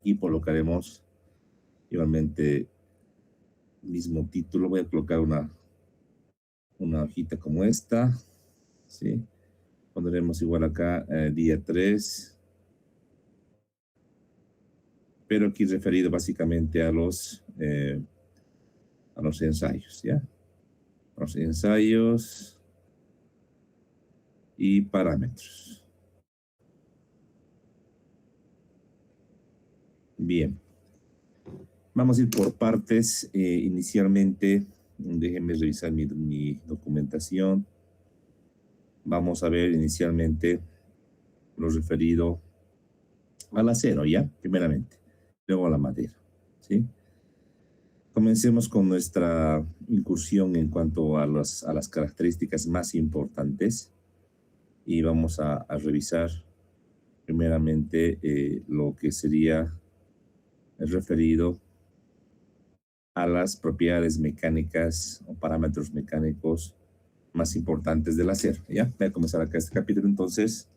y colocaremos igualmente mismo título. Voy a colocar una hojita como esta, ¿sí? Pondremos igual acá día 3, pero aquí referido básicamente a los ensayos, ¿ya? Los ensayos y parámetros. Bien. Vamos a ir por partes. Inicialmente, déjenme revisar mi documentación. Vamos a ver inicialmente lo referido al acero, ¿ya? Primeramente. Luego a la madera, ¿sí? Comencemos con nuestra incursión en cuanto a las características más importantes y vamos a revisar primeramente lo que sería el referido a las propiedades mecánicas o parámetros mecánicos más importantes del acero, ¿ya? Voy a comenzar acá este capítulo entonces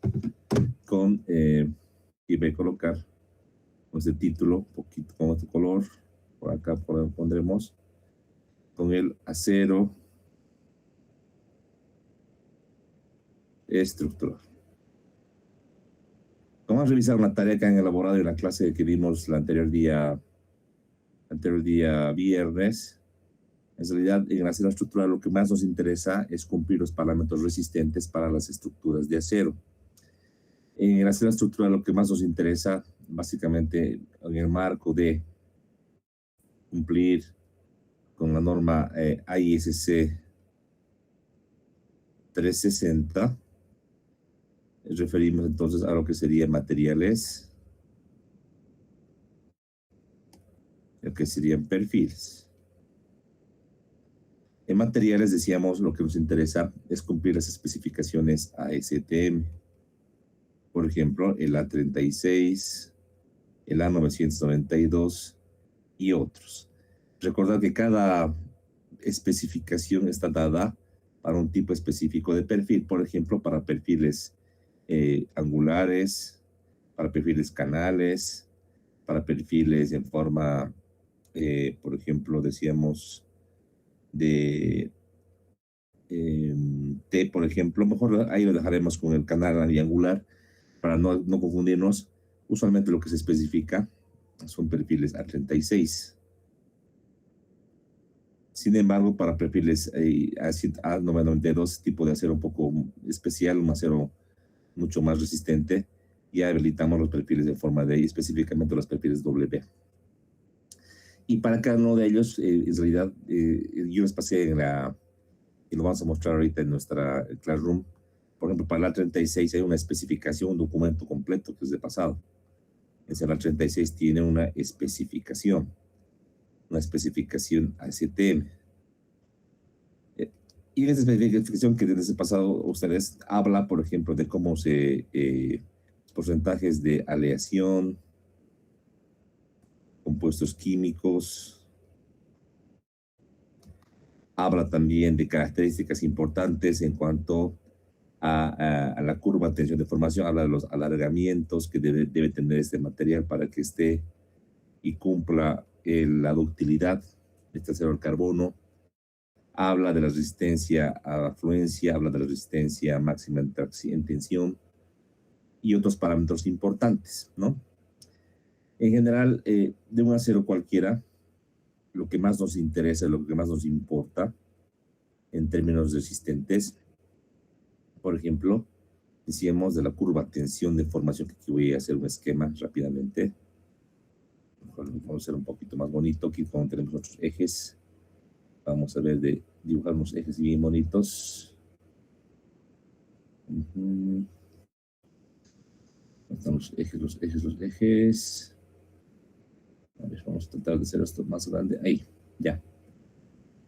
con, y voy a colocar este título, un poquito con otro color, por acá pondremos con el acero estructural. Vamos a revisar una tarea que han elaborado en la clase que vimos el anterior día viernes. En realidad, en el acero estructural lo que más nos interesa es cumplir los parámetros resistentes para las estructuras de acero. En el acero estructural lo que más nos interesa, básicamente en el marco de cumplir con la norma ISC 360, referimos entonces a lo que serían materiales, lo que serían perfiles. En materiales, decíamos, lo que nos interesa es cumplir las especificaciones ASTM. Por ejemplo, el A36, el A992 y otros. Recordad que cada especificación está dada para un tipo específico de perfil. Por ejemplo, para perfiles angulares, para perfiles canales, para perfiles en forma, por ejemplo, decíamos, de T, por ejemplo. Mejor ahí lo dejaremos con el canal y angular para no confundirnos. Usualmente lo que se especifica son perfiles A36. Sin embargo, para perfiles A992, tipo de acero un poco especial, un acero mucho más resistente, ya habilitamos los perfiles de forma D y específicamente los perfiles W. Y para cada uno de ellos, en realidad, yo les pasé y lo vamos a mostrar ahorita en nuestra Classroom. Por ejemplo, para la 36 hay una especificación, un documento completo que es de pasado. La 36 tiene una especificación ASTM. Y en esa especificación que desde el pasado ustedes habla, por ejemplo, de cómo porcentajes de aleación, compuestos químicos, habla también de características importantes en cuanto a la curva de tensión de formación, habla de los alargamientos que debe tener este material para que esté y cumpla la ductilidad de este acero al carbono. Habla de la resistencia a afluencia, habla de la resistencia máxima en tensión y otros parámetros importantes, ¿no? En general, de un acero cualquiera, lo que más nos interesa, lo que más nos importa en términos resistentes, por ejemplo, decíamos de la curva de tensión de formación, que aquí voy a hacer un esquema rápidamente. Vamos a hacer un poquito más bonito aquí cuando tenemos nuestros ejes. Vamos a ver de dibujar unos ejes bien bonitos. Están los ejes. A ver, vamos a tratar de hacer esto más grande. Ahí, ya.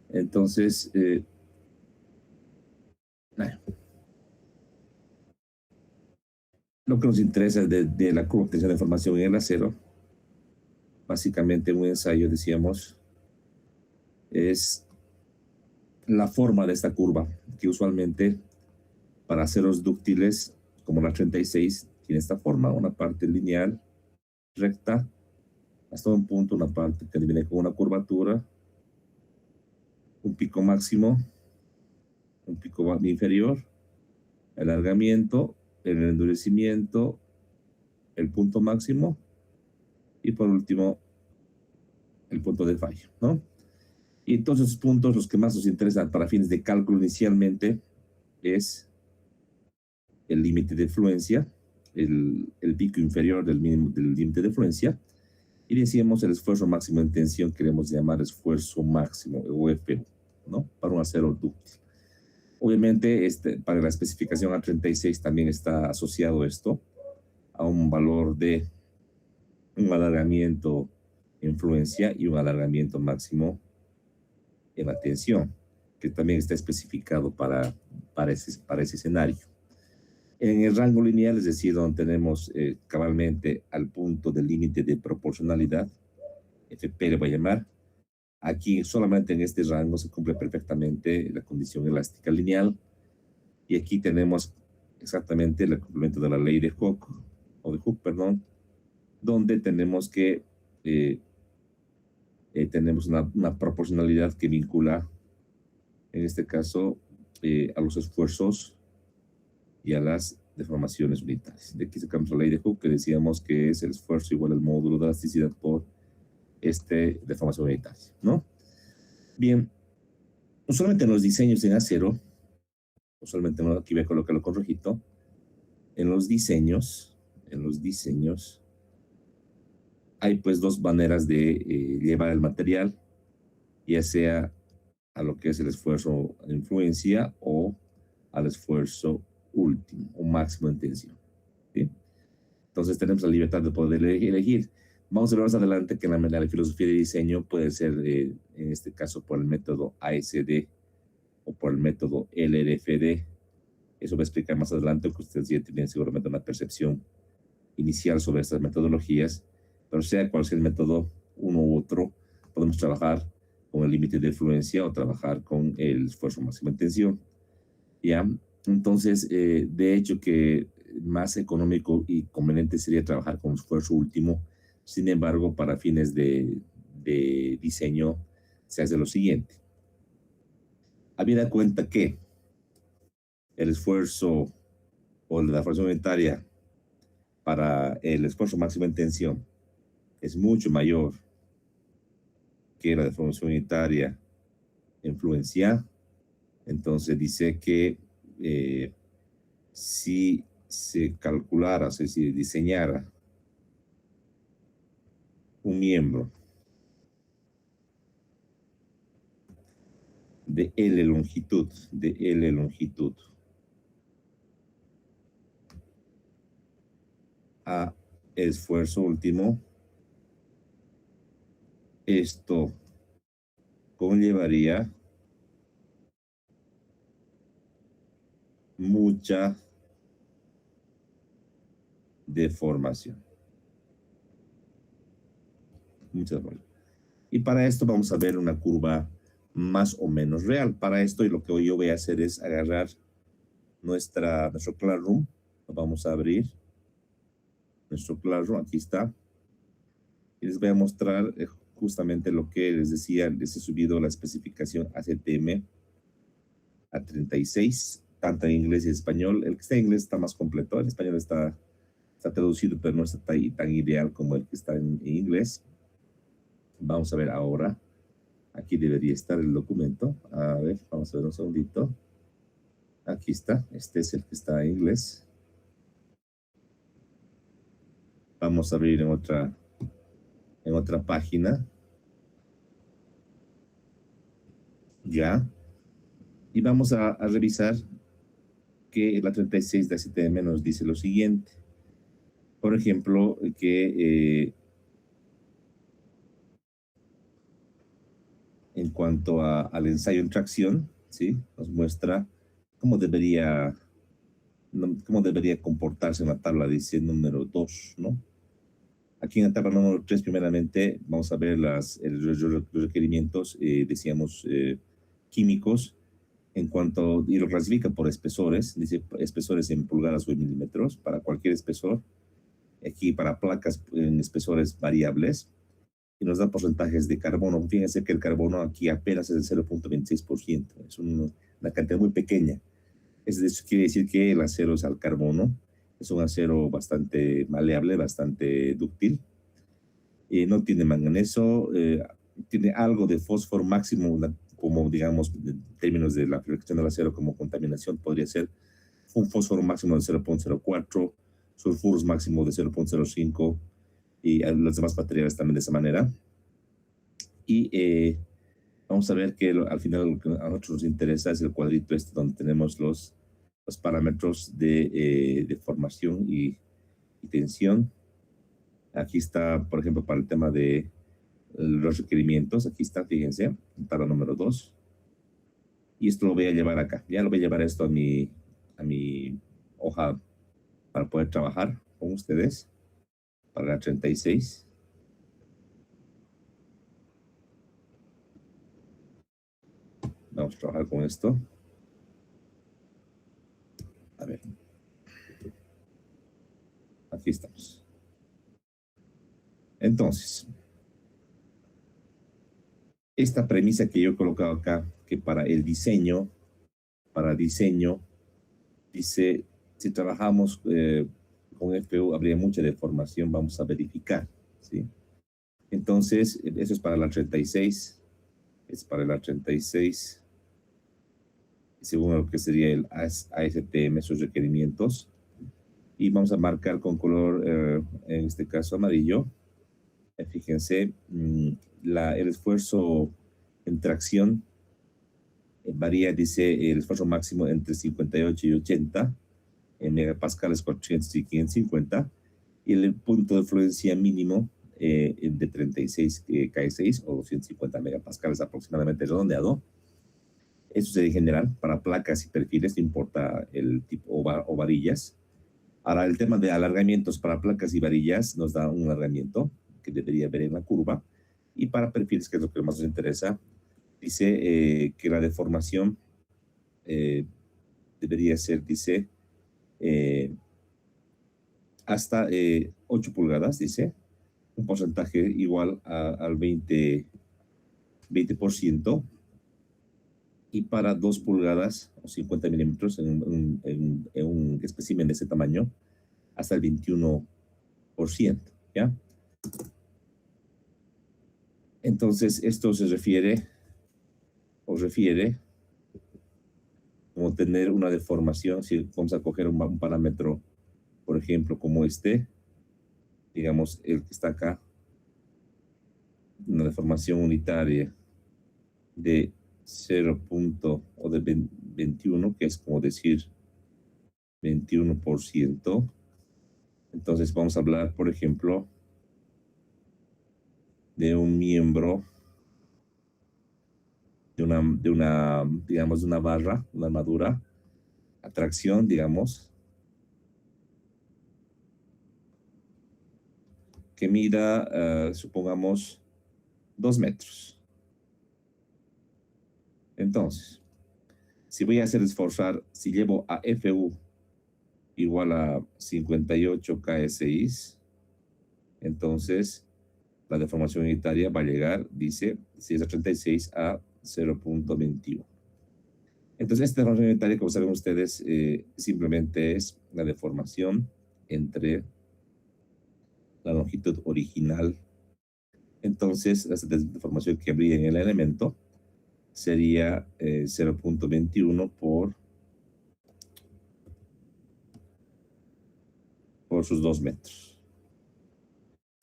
Entonces, lo que nos interesa de la curva de tensión de formación en el acero, básicamente un ensayo, decíamos, es la forma de esta curva, que usualmente para aceros dúctiles, como la 36, tiene esta forma, una parte lineal, recta, hasta un punto, una parte que viene con una curvatura, un pico máximo, un pico inferior, el alargamiento, el endurecimiento, el punto máximo y por último el punto de fallo, ¿no? Y todos esos puntos, los que más nos interesan para fines de cálculo inicialmente, es el límite de fluencia, el pico inferior del límite de fluencia, y decíamos el esfuerzo máximo en tensión, queremos llamar esfuerzo máximo, o FU, ¿no? Para un acero dúctil. Obviamente, para la especificación A36 también está asociado esto a un valor de un alargamiento en fluencia y un alargamiento máximo en la tensión, que también está especificado para ese escenario. En el rango lineal, es decir, donde tenemos cabalmente al punto del límite de proporcionalidad, FP le voy a llamar, aquí solamente en este rango se cumple perfectamente la condición elástica lineal, y aquí tenemos exactamente el complemento de la ley de Hooke, perdón, donde tenemos que tenemos una proporcionalidad que vincula, en este caso, a los esfuerzos y a las deformaciones unitarias. De aquí sacamos la ley de Hooke, que decíamos que es el esfuerzo igual al módulo de elasticidad por deformación unitaria, ¿no? Bien, usualmente en los diseños en acero, usualmente aquí voy a colocarlo con rojito, en los diseños, hay pues dos maneras de llevar el material, ya sea a lo que es el esfuerzo de influencia o al esfuerzo último o máximo en tensión, ¿sí? Entonces tenemos la libertad de poder elegir. Vamos a ver más adelante que en la filosofía de diseño puede ser, en este caso, por el método ASD o por el método LRFD. Eso va a explicar más adelante, porque ustedes ya tienen seguramente una percepción inicial sobre estas metodologías, pero sea cual sea el método, uno u otro, podemos trabajar con el límite de fluencia o trabajar con el esfuerzo máximo en tensión, ¿ya? Entonces, de hecho que más económico y conveniente sería trabajar con esfuerzo último. Sin embargo, para fines de diseño, se hace lo siguiente. Habida cuenta que el esfuerzo o la fuerza unitaria para el esfuerzo máximo en tensión es mucho mayor que la deformación unitaria en fluencia, entonces dice que si se calculara, o sea, si diseñara un miembro de L longitud a esfuerzo último, esto conllevaría mucha deformación. Y para esto vamos a ver una curva más o menos real. Para esto, y lo que hoy yo voy a hacer es agarrar nuestro Classroom. Lo vamos a abrir. Nuestro Classroom, aquí está. Y les voy a mostrar justamente lo que les decía. Les he subido la especificación ACTM A36, tanto en inglés y español. El que está en inglés está más completo. El español está traducido, pero no está tan ideal como el que está en inglés. Vamos a ver ahora. Aquí debería estar el documento. A ver, vamos a ver un segundito. Aquí está. Este es el que está en inglés. Vamos a abrir en otra página. Ya. Y vamos a revisar que la 36 de ACTM nos dice lo siguiente. Por ejemplo, que en cuanto al ensayo en tracción, ¿sí? Nos muestra cómo debería comportarse una tabla, dice número 2, ¿no? Aquí en la tabla número 3, primeramente, vamos a ver los requerimientos, decíamos, químicos, y lo clasifica por espesores, dice espesores en pulgadas o en milímetros, para cualquier espesor. Aquí para placas en espesores variables, y nos da porcentajes de carbono. Fíjense que el carbono aquí apenas es el 0.26%, es una cantidad muy pequeña. Eso quiere decir que el acero es al carbono, es un acero bastante maleable, bastante dúctil, no tiene manganeso, tiene algo de fósforo máximo, como digamos, en términos de la fabricación del acero como contaminación, podría ser un fósforo máximo de 0.04, sulfuros máximo de 0.05 y los demás materiales también de esa manera. Y vamos a ver que al final lo que a nosotros nos interesa es el cuadrito este donde tenemos los parámetros de formación y tensión. Aquí está, por ejemplo, para el tema de los requerimientos, aquí está, fíjense, para número 2. Y esto lo voy a llevar acá. Ya lo voy a llevar esto a mi hoja para poder trabajar con ustedes para la 36. Vamos a trabajar con esto. A ver. Aquí estamos. Entonces, esta premisa que yo he colocado acá, que para diseño, dice, si trabajamos con FPU habría mucha deformación, vamos a verificar, ¿sí? Entonces, eso es para la 36, es para la 36, según lo que sería el ASTM, sus requerimientos, y vamos a marcar con color, en este caso amarillo. Fíjense, el esfuerzo en tracción varía, dice, el esfuerzo máximo entre 58 y 80, en megapascales 400 y 550, y el punto de fluencia mínimo de 36 K6 o 250 megapascales aproximadamente redondeado. Eso sería general para placas y perfiles, no importa el tipo o varillas. Ahora, el tema de alargamientos para placas y varillas nos da un alargamiento que debería ver en la curva. Y para perfiles, que es lo que más nos interesa, dice que la deformación debería ser, dice, hasta 8 pulgadas, dice, un porcentaje igual al 20%, y para 2 pulgadas o 50 milímetros en un espécimen de ese tamaño, hasta el 21%, ¿ya? Entonces, esto se refiere como tener una deformación. Si vamos a coger un parámetro, por ejemplo, como este, digamos, el que está acá, una deformación unitaria de 0. O de 21, que es como decir 21%. Entonces vamos a hablar, por ejemplo, de un miembro, digamos, de una barra, una armadura, atracción, digamos, que mida, supongamos, 2 metros. Entonces, si voy a hacer esforzar, si llevo a FU igual a 58 KS6, entonces la deformación unitaria va a llegar, dice, si es a 36 a 0.21. Entonces, esta deformación unitaria, como saben ustedes, simplemente es la deformación entre la longitud original. Entonces, la deformación que habría en el elemento sería 0.21 por sus 2 metros.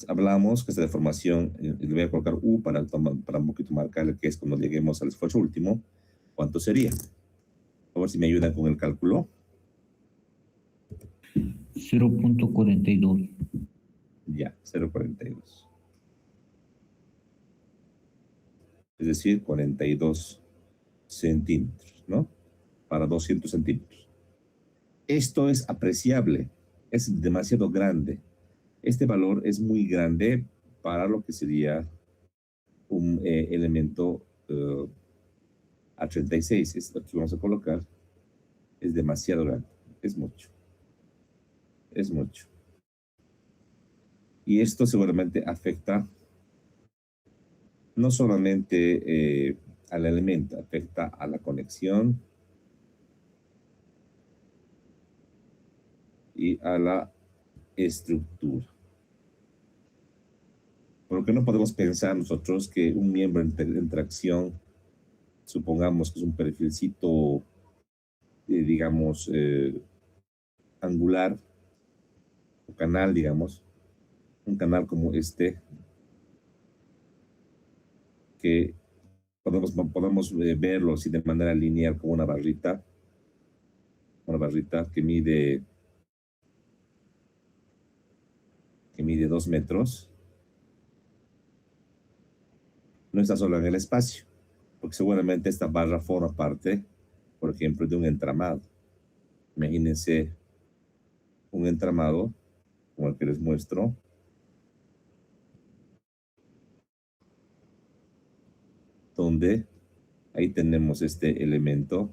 Hablamos que esta deformación, le voy a colocar U para un poquito marcar que es cuando lleguemos al esfuerzo último, ¿cuánto sería? A ver si me ayudan con el cálculo. 0.42. Ya, 0.42. Es decir, 42 centímetros, ¿no? Para 200 centímetros. Esto es apreciable, es demasiado grande. Este valor es muy grande para lo que sería un elemento A36. Esto que vamos a colocar es demasiado grande, es mucho. Es mucho. Y esto seguramente afecta no solamente al elemento, afecta a la conexión y a la estructura. Porque no podemos pensar nosotros que un miembro en tracción, supongamos que es un perfilcito, digamos, angular, o canal, digamos, un canal como este, que podemos verlo así de manera lineal como una barrita que mide 2 metros, no está solo en el espacio, porque seguramente esta barra forma parte, por ejemplo, de un entramado. Imagínense un entramado como el que les muestro, donde ahí tenemos este elemento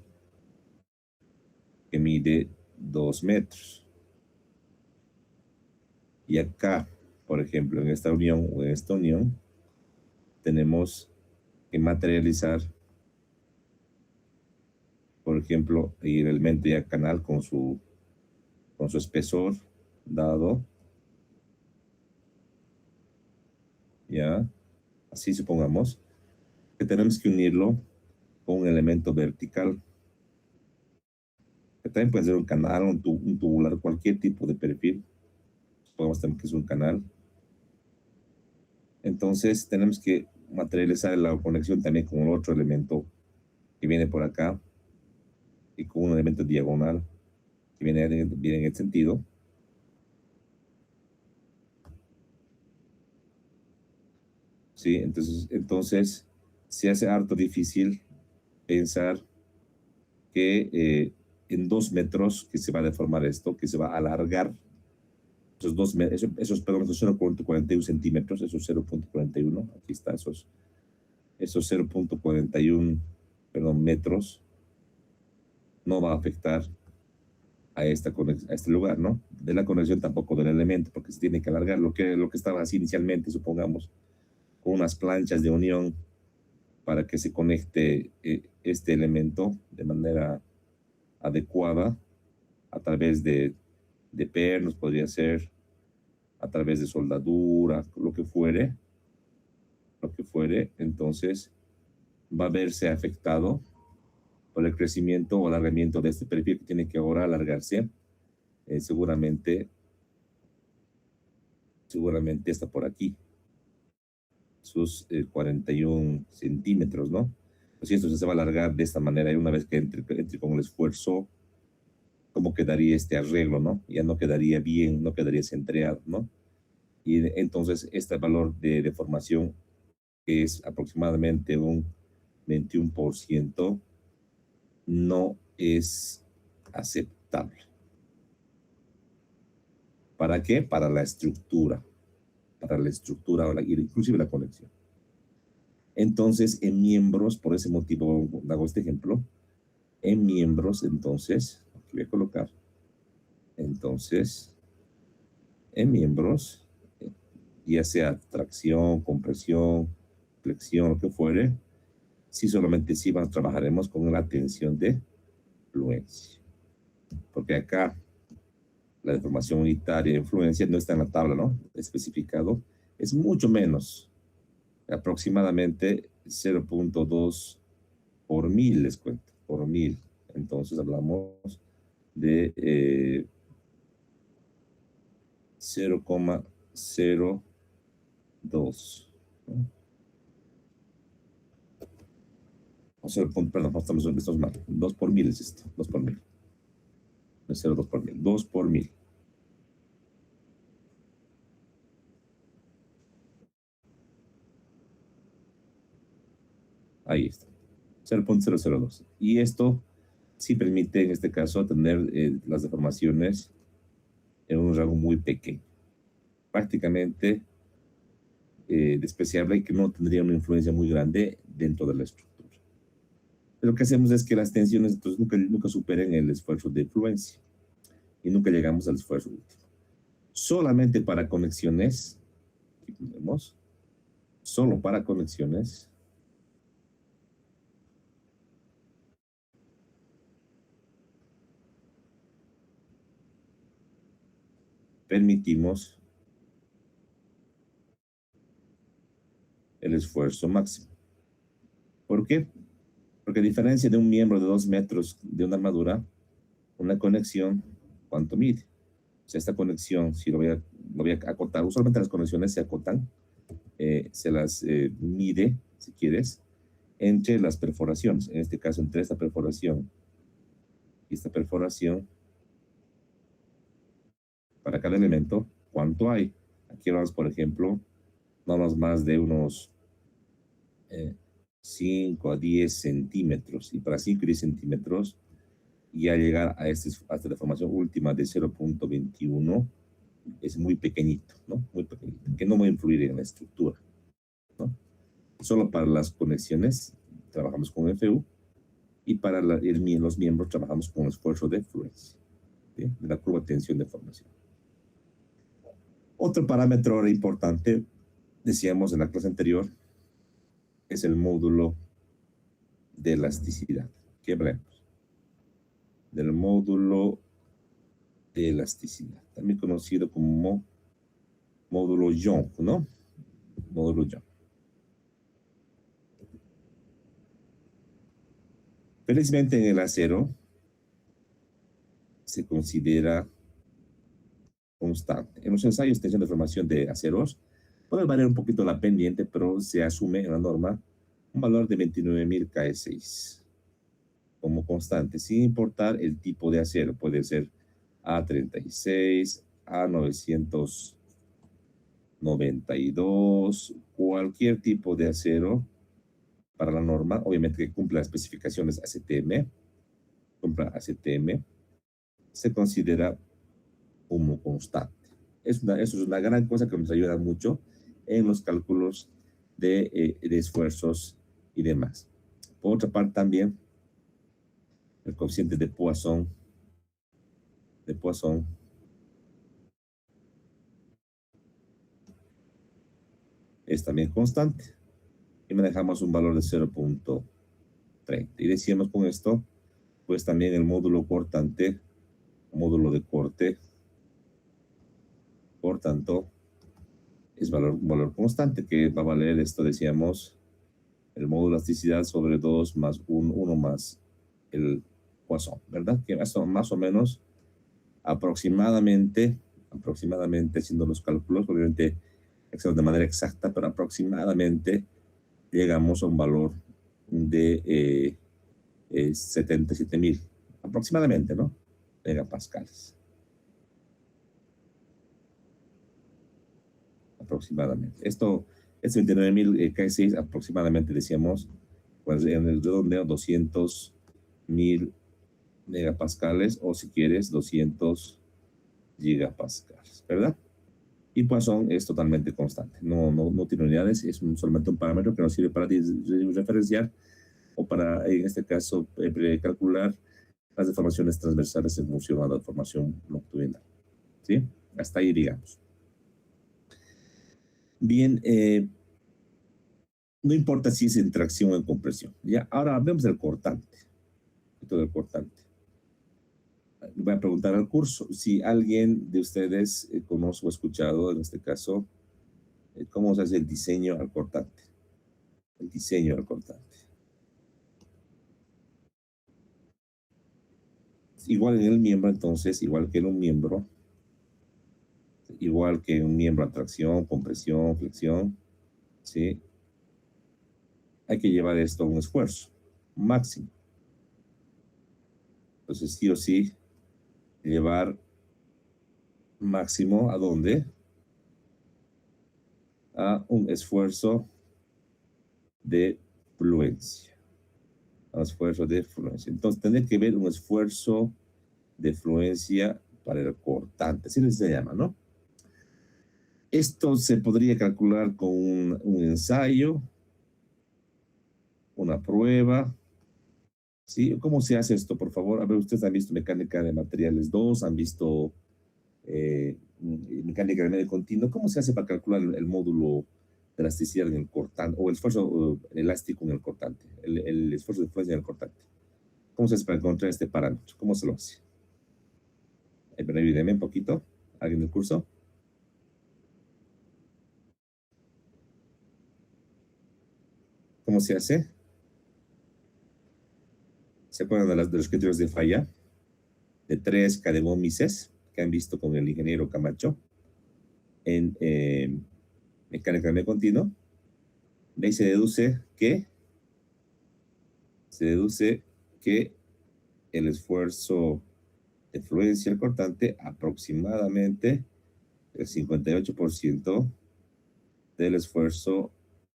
que mide 2 metros. Y acá, por ejemplo, en esta unión o en esta unión, tenemos que materializar, por ejemplo, el elemento ya canal con su espesor dado, ya, así supongamos, que tenemos que unirlo con un elemento vertical, que también puede ser un canal, un tubular, cualquier tipo de perfil, supongamos también que es un canal. Entonces tenemos que materializar la conexión también con el otro elemento que viene por acá y con un elemento diagonal que viene en el sentido. Sí, entonces se hace harto difícil pensar que en 2 metros que se va a deformar esto, que se va a alargar esos 0.41 centímetros, esos 0.41, aquí está, esos 0.41, metros, no va a afectar a este lugar, ¿no? De la conexión tampoco del elemento, porque se tiene que alargar lo que estaba así inicialmente, supongamos, con unas planchas de unión para que se conecte este elemento de manera adecuada a través de pernos, podría ser a través de soldadura, lo que fuere, entonces va a verse afectado por el crecimiento o alargamiento de este perfil que tiene que ahora alargarse. Seguramente está por aquí, sus 41 centímetros, ¿no? Pues si esto se va a alargar de esta manera y una vez que entre con el esfuerzo, ¿cómo quedaría este arreglo, no? Ya no quedaría bien, no quedaría centreado, ¿no? Y entonces este valor de deformación, que es aproximadamente un 21%, no es aceptable. ¿Para qué? Para la estructura, inclusive la conexión. Entonces, en miembros, por ese motivo hago este ejemplo, en miembros, entonces, aquí voy a colocar, entonces, en miembros, ya sea tracción, compresión, flexión, lo que fuere, si solamente si trabajaremos con la tensión de fluencia. Porque acá la deformación unitaria de influencia no está en la tabla, ¿no? Especificado, es mucho menos, aproximadamente 0.2 por mil, les cuento, por mil. Entonces hablamos de 0,02, ¿no? O 0, perdón, estamos mal. 2 por mil es esto, 2 por mil. No es 0,2 por mil, 2 por mil. Ahí está, 0.002. Y esto sí permite, en este caso, tener las deformaciones en un rango muy pequeño, prácticamente despreciable, y que no tendría una influencia muy grande dentro de la estructura. Lo que hacemos es que las tensiones entonces nunca superen el esfuerzo de influencia y nunca llegamos al esfuerzo último. Solamente para conexiones, aquí tenemos, solo para conexiones, permitimos el esfuerzo máximo. ¿Por qué? Porque a diferencia de un miembro de 2 metros de una armadura, una conexión, ¿cuánto mide? O sea, esta conexión, si lo voy a acotar, usualmente las conexiones se acotan, se las mide, si quieres, entre las perforaciones. En este caso, entre esta perforación y esta perforación, para cada elemento, ¿cuánto hay? Aquí hablamos, por ejemplo, no hablamos más de unos 5 a 10 centímetros. Y para 5 y 10 centímetros, ya llegar a esta deformación última de 0.21 es muy pequeñito, ¿no? Muy pequeñito, que no va a influir en la estructura, ¿no? Solo para las conexiones trabajamos con FU y para los miembros trabajamos con esfuerzo de fluencia, ¿sí? De la curva de tensión de formación. Otro parámetro importante, decíamos en la clase anterior, es el módulo de elasticidad. ¿Qué hablamos? Del módulo de elasticidad, también conocido como módulo Young, ¿no? Módulo Young. Felizmente en el acero se considera constante. En los ensayos de tensión de formación de aceros puede variar un poquito la pendiente, pero se asume en la norma un valor de 29.000 KE6 como constante, sin importar el tipo de acero. Puede ser A36, A992, cualquier tipo de acero para la norma, obviamente que cumpla las especificaciones ACTM, se considera como constante. Eso es una gran cosa que nos ayuda mucho en los cálculos de esfuerzos y demás. Por otra parte también, el coeficiente de Poisson es también constante y manejamos un valor de 0.30. Y decíamos con esto, pues también el módulo cortante, módulo de corte, por tanto, es un valor constante que va a valer esto, decíamos, el módulo de elasticidad sobre 2 más 1 más el Poisson, ¿verdad? Que son más o menos aproximadamente haciendo los cálculos, obviamente de manera exacta, pero aproximadamente llegamos a un valor de 77.000, aproximadamente, ¿no? Megapascales. Aproximadamente. Esto es 29.000 K6, aproximadamente decíamos, pues en el redondeo 200.000 megapascales, o si quieres 200 gigapascales, ¿verdad? Y Poisson es totalmente constante, no tiene unidades, es solamente un parámetro que nos sirve para referenciar o para, en este caso, calcular las deformaciones transversales en función a la deformación longitudinal. ¿Sí? Hasta ahí, digamos. Bien, no importa si es en tracción o en compresión. Ya, ahora vemos el cortante. Todo el cortante. Voy a preguntar al curso si alguien de ustedes conoce o ha escuchado, en este caso, cómo se hace el diseño al cortante. El diseño al cortante. Igual en el miembro, entonces, igual que en un miembro, igual que un miembro a tracción, compresión, flexión, ¿sí? Hay que llevar esto a un esfuerzo máximo. Entonces, sí o sí, llevar máximo ¿a dónde? A un esfuerzo de fluencia. A un esfuerzo de fluencia. Entonces, tener que ver un esfuerzo de fluencia para el cortante, así se llama, ¿no? Esto se podría calcular con un ensayo, una prueba, ¿sí? ¿Cómo se hace esto, por favor? A ver, ustedes han visto mecánica de materiales 2, han visto mecánica de medio continuo. ¿Cómo se hace para calcular el módulo de elasticidad en el cortante, o el esfuerzo elástico en el cortante, el esfuerzo de fuerza en el cortante. ¿Cómo se hace para encontrar este parámetro? ¿Cómo se lo hace? Ayúdeme un poquito, alguien del curso. ¿Cómo se hace? ¿Se acuerdan de los criterios de falla? De 3 Cadegón-Mises, que han visto con el ingeniero Camacho en mecánica de continuo. De ahí se deduce que el esfuerzo de fluencia al cortante aproximadamente el 58% del esfuerzo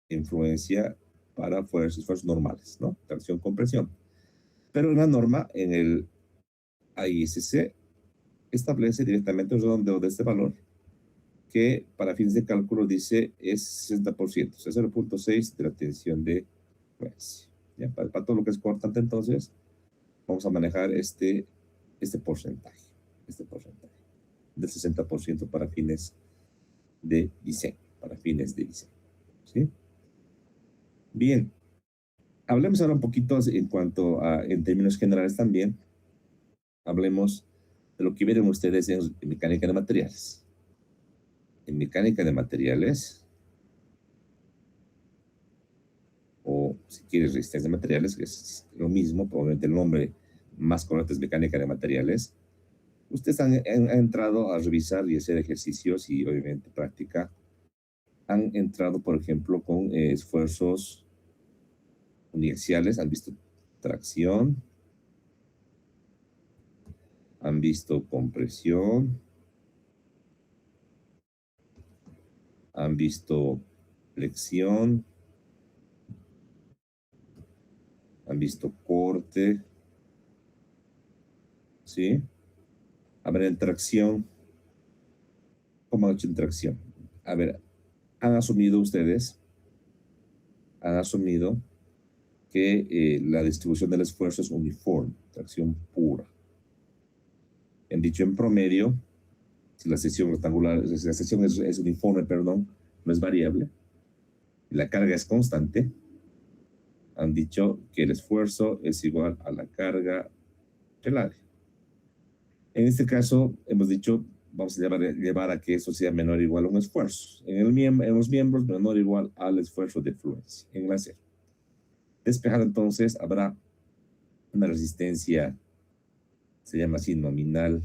de influencia para esfuerzos normales, ¿no? Tracción, compresión. Pero una norma en el AISC establece directamente un redondeo de este valor que para fines de cálculo dice es 60%, o sea, 0.6 de la tensión de fluencia. ¿Ya? Para todo lo que es cortante, entonces, vamos a manejar este porcentaje del 60% para fines de diseño, ¿sí? Bien, hablemos ahora un poquito en cuanto a, en términos generales también, hablemos de lo que vieron ustedes en mecánica de materiales. En mecánica de materiales, o si quieres resistencia de materiales, que es lo mismo, probablemente el nombre más correcto es mecánica de materiales. Ustedes han entrado a revisar y hacer ejercicios y obviamente práctica. Han entrado, por ejemplo, con esfuerzos uniaxiales, han visto tracción, han visto compresión, han visto flexión, han visto corte, ¿sí? A ver, en tracción, ¿cómo han hecho en tracción? A ver, han asumido que la distribución del esfuerzo es uniforme, tracción pura. Han dicho en promedio, si la sección rectangular, si la sección es uniforme, perdón, no es variable, y la carga es constante, han dicho que el esfuerzo es igual a la carga del área. En este caso, hemos dicho, vamos a llevar a que eso sea menor o igual a un esfuerzo. En los miembros, menor o igual al esfuerzo de fluencia en el acero. Despejado, entonces, habrá una resistencia, se llama así, nominal,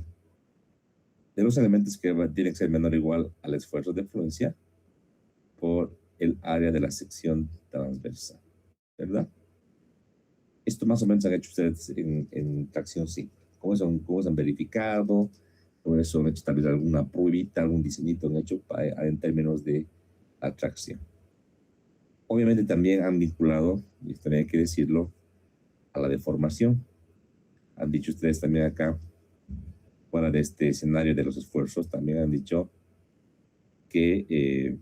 de los elementos que tienen que ser menor o igual al esfuerzo de fluencia por el área de la sección transversal, ¿verdad? Esto más o menos han hecho ustedes en tracción simple. ¿Cómo se han verificado? ¿Cómo eso han hecho tal vez alguna pruebita, algún diseñito han hecho en términos de atracción? Obviamente también han vinculado, y esto también hay que decirlo, a la deformación. Han dicho ustedes también acá, fuera de este escenario de los esfuerzos, también han dicho que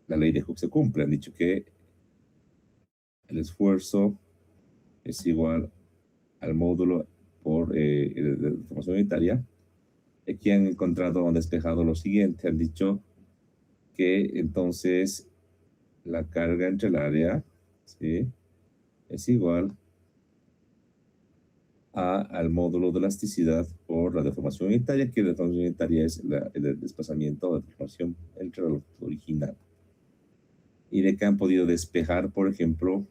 la ley de Hooke se cumple. Han dicho que el esfuerzo es igual al módulo por la deformación unitaria. Aquí han encontrado, han despejado lo siguiente. Han dicho que entonces la carga entre el área, ¿sí?, es igual al módulo de elasticidad por la deformación unitaria, que la deformación unitaria es el desplazamiento o deformación entre la longitud original. Y de que han podido despejar, por ejemplo,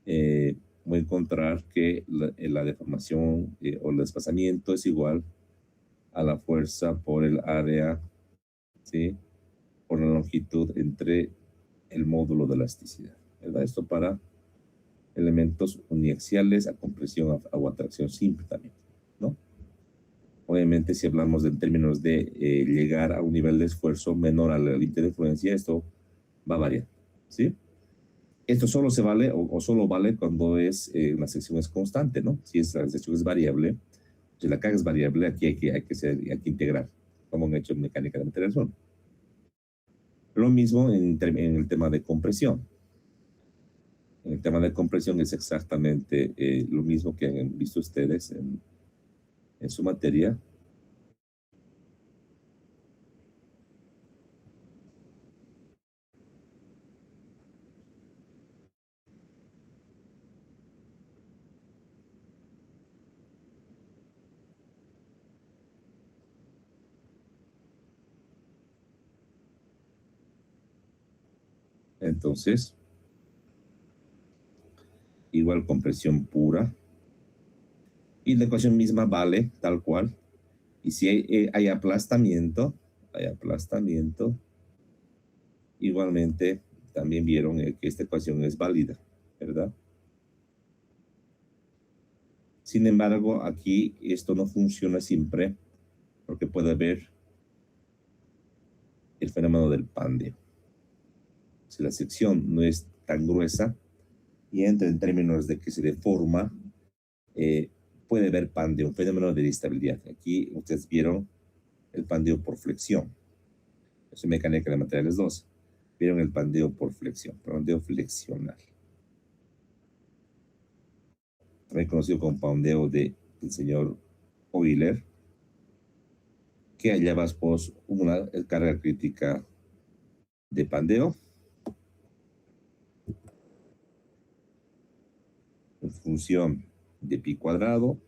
voy a encontrar que la deformación o el desplazamiento es igual a la fuerza por el área, ¿sí?, por la longitud entre el módulo de elasticidad, ¿verdad? Esto para elementos uniaxiales a compresión o a tracción simple también, ¿no? Obviamente, si hablamos en términos de llegar a un nivel de esfuerzo menor al límite de influencia, esto va a variar, ¿sí? Esto solo se vale o solo vale cuando una sección es constante, ¿no? Si la sección es variable, si la carga es variable, aquí hay que integrar, como han hecho en mecánica de materiales. Bueno, lo mismo en el tema de compresión. En el tema de compresión es exactamente lo mismo que han visto ustedes en su materia. Entonces, igual compresión pura. Y la ecuación misma vale tal cual. Y si hay aplastamiento, igualmente también vieron que esta ecuación es válida, ¿verdad? Sin embargo, aquí esto no funciona siempre porque puede haber el fenómeno del pandeo. Si la sección no es tan gruesa y entra en términos de que se deforma, puede haber pandeo, un fenómeno de inestabilidad. Aquí ustedes vieron el pandeo por flexión. Eso es mecánica de materiales 2. Vieron el pandeo por flexión, pandeo flexional. También conocido como pandeo del señor Euler, que hallaba pues una carga crítica de pandeo en función de pi cuadrado,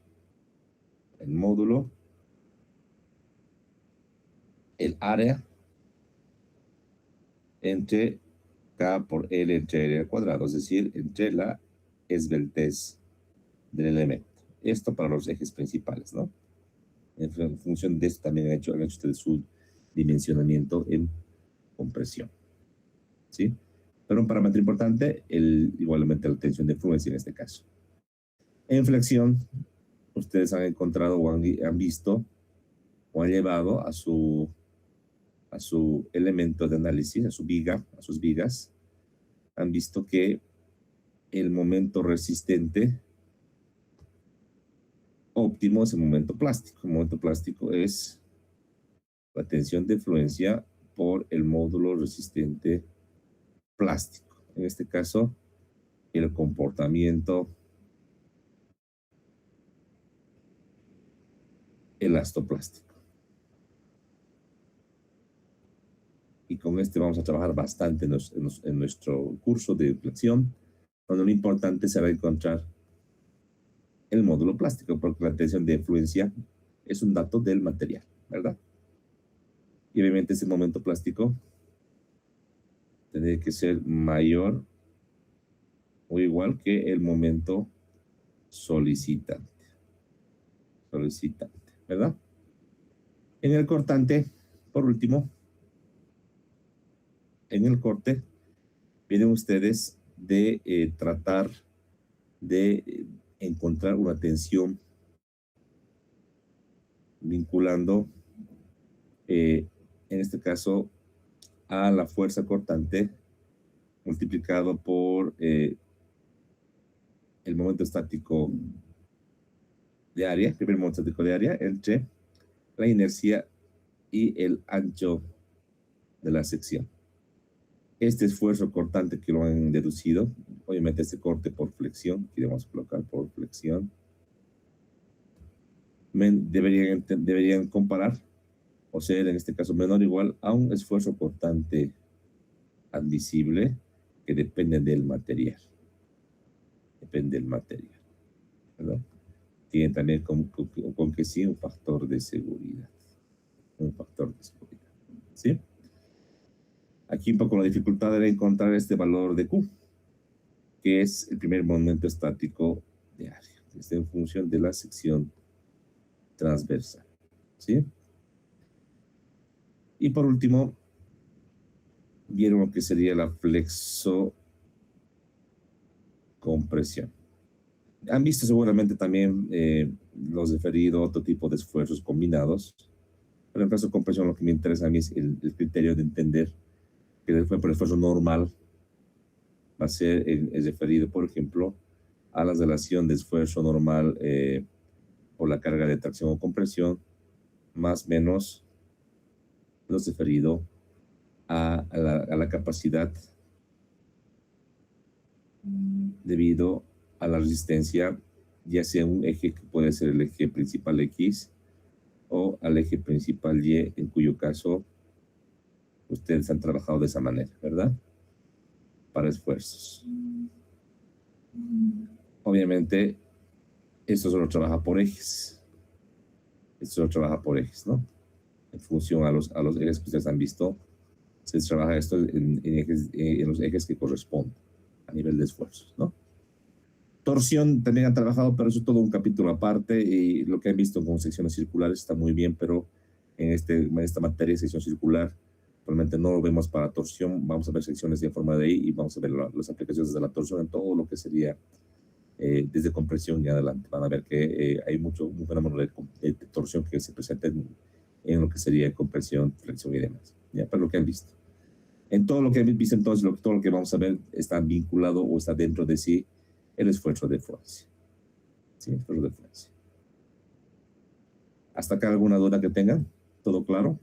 el módulo, el área entre K por L entre L al cuadrado, es decir, entre la esbeltez del elemento. Esto para los ejes principales, ¿no? En función de esto también han hecho ustedes su dimensionamiento en compresión, ¿sí? Pero un parámetro importante, igualmente la tensión de fluencia en este caso. En flexión, ustedes han encontrado o han visto o han llevado a su elemento de análisis, a sus vigas, han visto que el momento resistente óptimo es el momento plástico. El momento plástico es la tensión de fluencia por el módulo resistente plástico. En este caso, el comportamiento elastoplástico. Y con este vamos a trabajar bastante en nuestro curso de flexión, donde lo importante será encontrar el módulo plástico, porque la tensión de fluencia es un dato del material, ¿verdad? Y obviamente ese momento plástico tendría que ser mayor o igual que el momento solicitante, ¿verdad? En el cortante, por último, en el corte, vienen ustedes de tratar de encontrar una tensión vinculando, en este caso, a la fuerza cortante multiplicado por el momento estático de área, primer momento estático de área, entre la inercia y el ancho de la sección. Este esfuerzo cortante que lo han deducido, obviamente este corte por flexión, queremos colocar por flexión, deberían comparar o ser en este caso menor o igual a un esfuerzo cortante admisible que depende del material. ¿Verdad? Tiene también con que sí un factor de seguridad. ¿Sí? Aquí un poco la dificultad era encontrar este valor de Q, que es el primer momento estático de área. Está en función de la sección transversal. ¿Sí? Y por último, vieron lo que sería la flexocompresión. Han visto seguramente también los referidos a otro tipo de esfuerzos combinados. Pero en flexocompresión lo que me interesa a mí es el criterio de entender que después por el esfuerzo normal va a ser el referido, por ejemplo, a la relación de esfuerzo normal por la carga de tracción o compresión, más menos lo referido a la capacidad debido a la resistencia, ya sea un eje que puede ser el eje principal X o al eje principal Y, en cuyo caso ustedes han trabajado de esa manera, ¿verdad? Para esfuerzos. Obviamente, esto solo trabaja por ejes. ¿No? En función a los ejes que ustedes han visto, Se trabaja esto en los ejes que corresponden a nivel de esfuerzos, ¿no? Torsión también han trabajado, pero eso es todo un capítulo aparte, y lo que han visto con secciones circulares está muy bien, pero en esta materia de sección circular realmente no lo vemos para torsión. Vamos a ver secciones de forma de I y vamos a ver las aplicaciones de la torsión en todo lo que sería desde compresión y adelante. Van a ver que hay un fenómeno de torsión que se presenta en lo que sería compresión, flexión y demás. Ya, para lo que han visto. En todo lo que han visto, entonces, todo lo que vamos a ver está vinculado o está dentro de sí el esfuerzo de fuerza. ¿Sí? Esfuerzo de fuerza. ¿Hasta acá alguna duda que tengan? ¿Todo claro?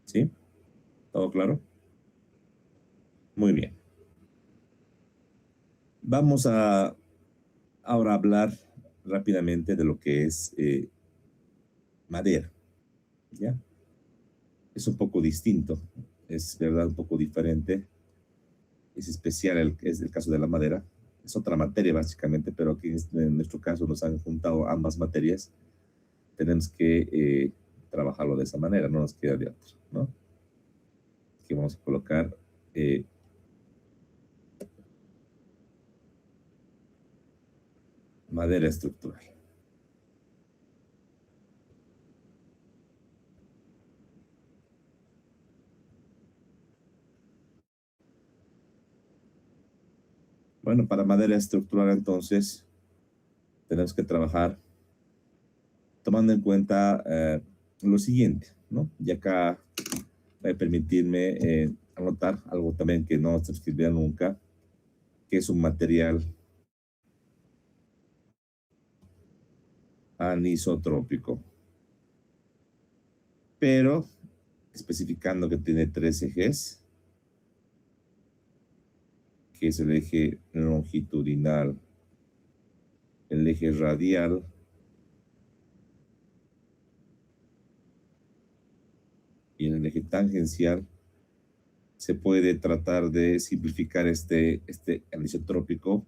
¿Sí? ¿Todo claro? Muy bien. Vamos a ahora hablar rápidamente de lo que es madera. ¿Ya? Es un poco distinto, es verdad un poco diferente, es especial, es el caso de la madera, es otra materia básicamente, pero aquí en nuestro caso nos han juntado ambas materias, tenemos que trabajarlo de esa manera, no nos queda de otra, ¿no? Aquí vamos a colocar madera estructural. Bueno, para madera estructural entonces tenemos que trabajar tomando en cuenta lo siguiente, ¿no? Y acá voy a permitirme anotar algo también que no se escribía nunca, que es un material anisotrópico, pero especificando que tiene 3 ejes, que es el eje longitudinal, el eje radial y el eje tangencial. Se puede tratar de simplificar este anisotrópico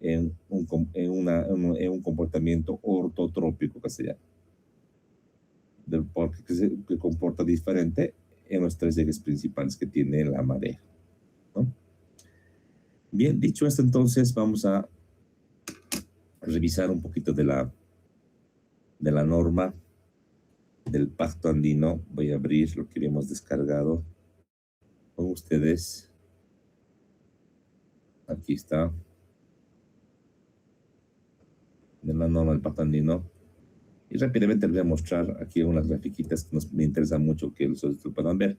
en un comportamiento ortotrópico, que se llama, porque que comporta diferente en los 3 ejes principales que tiene la madera, ¿no? Bien, dicho esto, entonces vamos a revisar un poquito de la norma del Pacto Andino. Voy a abrir lo que habíamos descargado con ustedes. Aquí está, de la norma del Pacto Andino. Y rápidamente les voy a mostrar aquí unas grafiquitas que me interesan mucho que los otros puedan ver.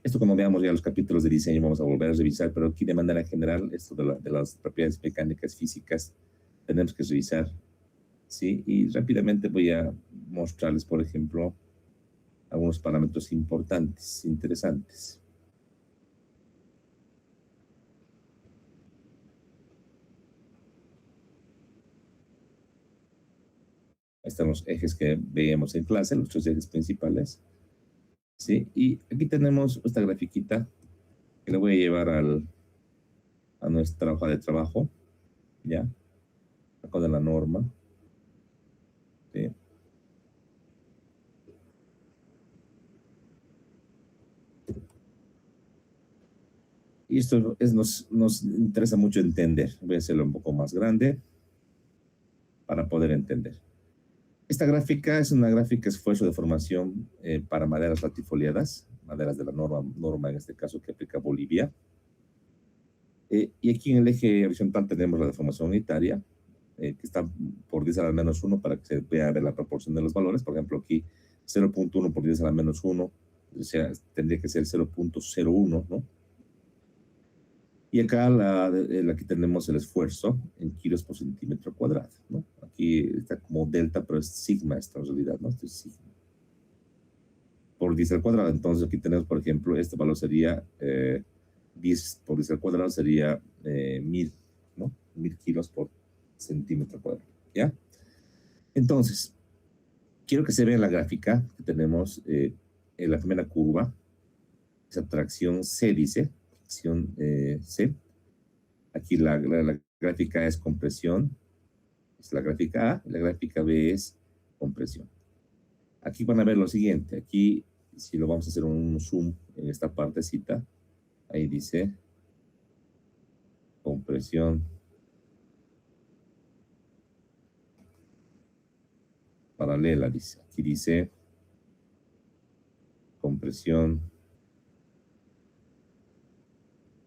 Esto, como veamos ya los capítulos de diseño, vamos a volver a revisar, pero aquí de manera general, esto de las propiedades mecánicas físicas, tenemos que revisar, ¿sí? Y rápidamente voy a mostrarles, por ejemplo, algunos parámetros importantes, interesantes. Están los ejes que veíamos en clase, los 3 ejes principales, ¿sí? Y aquí tenemos esta grafiquita que le voy a llevar a nuestra hoja de trabajo, ¿ya? Acá de la norma, ¿sí? Y esto nos interesa mucho entender. Voy a hacerlo un poco más grande para poder entender. Esta gráfica es una gráfica esfuerzo de formación para maderas latifoliadas, maderas de la norma en este caso que aplica Bolivia. Y aquí en el eje horizontal tenemos la deformación unitaria, que está por 10 a la menos 1 para que se vea ver la proporción de los valores. Por ejemplo, aquí 0.1 por 10 a la menos 1, o sea, tendría que ser 0.01, ¿no? Y acá aquí tenemos el esfuerzo en kilos por centímetro cuadrado, ¿no? Aquí está como delta, pero es sigma esta en realidad, ¿no? Esto es sigma. Por 10 al cuadrado. Entonces aquí tenemos, por ejemplo, este valor sería 10 por 10 al cuadrado sería 1000, ¿no? 1000 kilos por centímetro cuadrado, ¿ya? Entonces, quiero que se vea en la gráfica que tenemos en la primera curva, esa tracción C dice, tracción C. Aquí la gráfica es compresión, es la gráfica A, la gráfica B es compresión. Aquí van a ver lo siguiente, aquí si lo vamos a hacer un zoom en esta partecita, ahí dice compresión paralela, dice. Aquí dice compresión,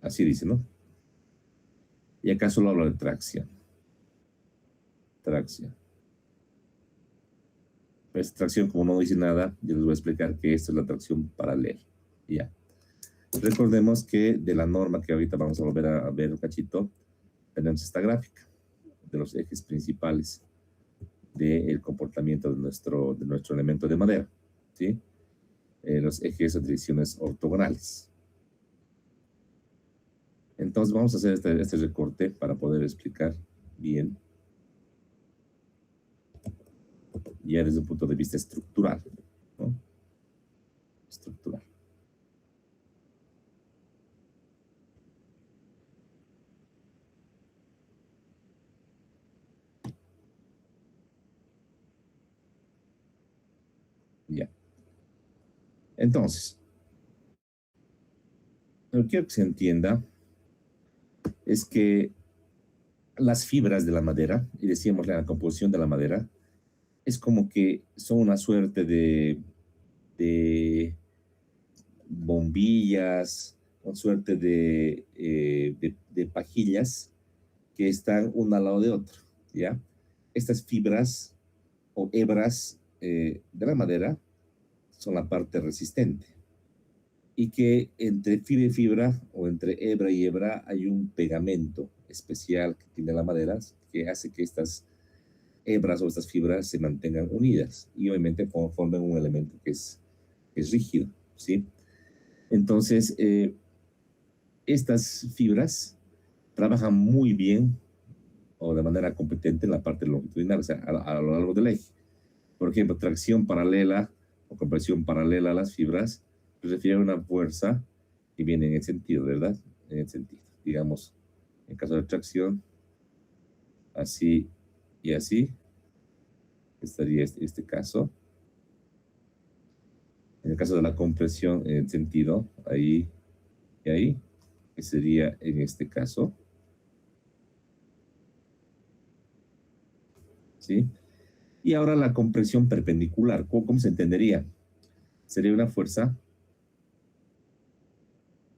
así dice, ¿no? Y acá solo hablo de tracción. Tracción. Pues tracción, como no dice nada, yo les voy a explicar que esta es la tracción paralela. Ya. Recordemos que de la norma que ahorita vamos a volver a ver un cachito, tenemos esta gráfica de los ejes principales del comportamiento de nuestro elemento de madera, ¿sí? Los ejes de direcciones ortogonales. Entonces vamos a hacer este recorte para poder explicar bien, ya desde un punto de vista estructural, ¿no? Estructural. Ya. Entonces, lo que quiero que se entienda es que las fibras de la madera, y decíamos la composición de la madera, es como que son una suerte de bombillas, una suerte de pajillas que están una al lado de otra, ¿ya? Estas fibras o hebras de la madera son la parte resistente, y que entre fibra y fibra o entre hebra y hebra hay un pegamento especial que tiene la madera que hace que estas hebras o estas fibras se mantengan unidas y obviamente formen un elemento que es rígido, ¿sí? Entonces, estas fibras trabajan muy bien o de manera competente en la parte longitudinal, o sea, a lo largo del eje. Por ejemplo, tracción paralela o compresión paralela a las fibras refiere a una fuerza que viene en el sentido, ¿verdad? En el sentido. Digamos, en caso de tracción, así y así, estaría este caso. En el caso de la compresión, en el sentido, ahí y ahí, que sería en este caso. ¿Sí? Y ahora la compresión perpendicular, ¿cómo se entendería? Sería una fuerza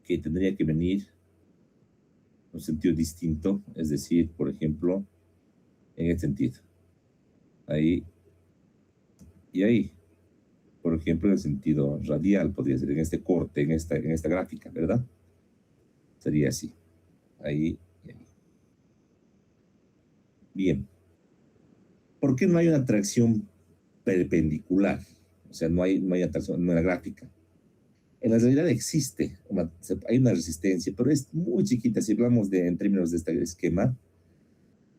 que tendría que venir en un sentido distinto, es decir, por ejemplo, en este sentido. Ahí y ahí. Por ejemplo, en el sentido radial, podría ser en este corte, en esta gráfica, ¿verdad? Sería así. Ahí y ahí. Bien. ¿Por qué no hay una tracción perpendicular? O sea, no hay atracción en la gráfica. En la realidad existe, hay una resistencia, pero es muy chiquita. Si hablamos en términos de este esquema,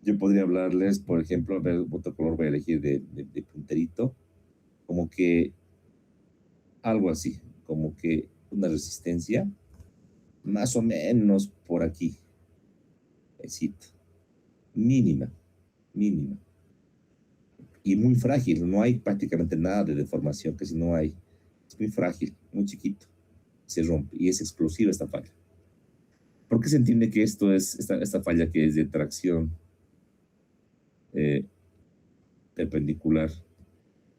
yo podría hablarles, por ejemplo, a ver, otro color voy a elegir de punterito, como que algo así, como que una resistencia más o menos por aquí, mínima, mínima, y muy frágil, no hay prácticamente nada de deformación, casi no hay, es muy frágil, muy chiquito, se rompe y es explosiva esta falla. ¿Por qué se entiende que esto es esta falla que es de tracción perpendicular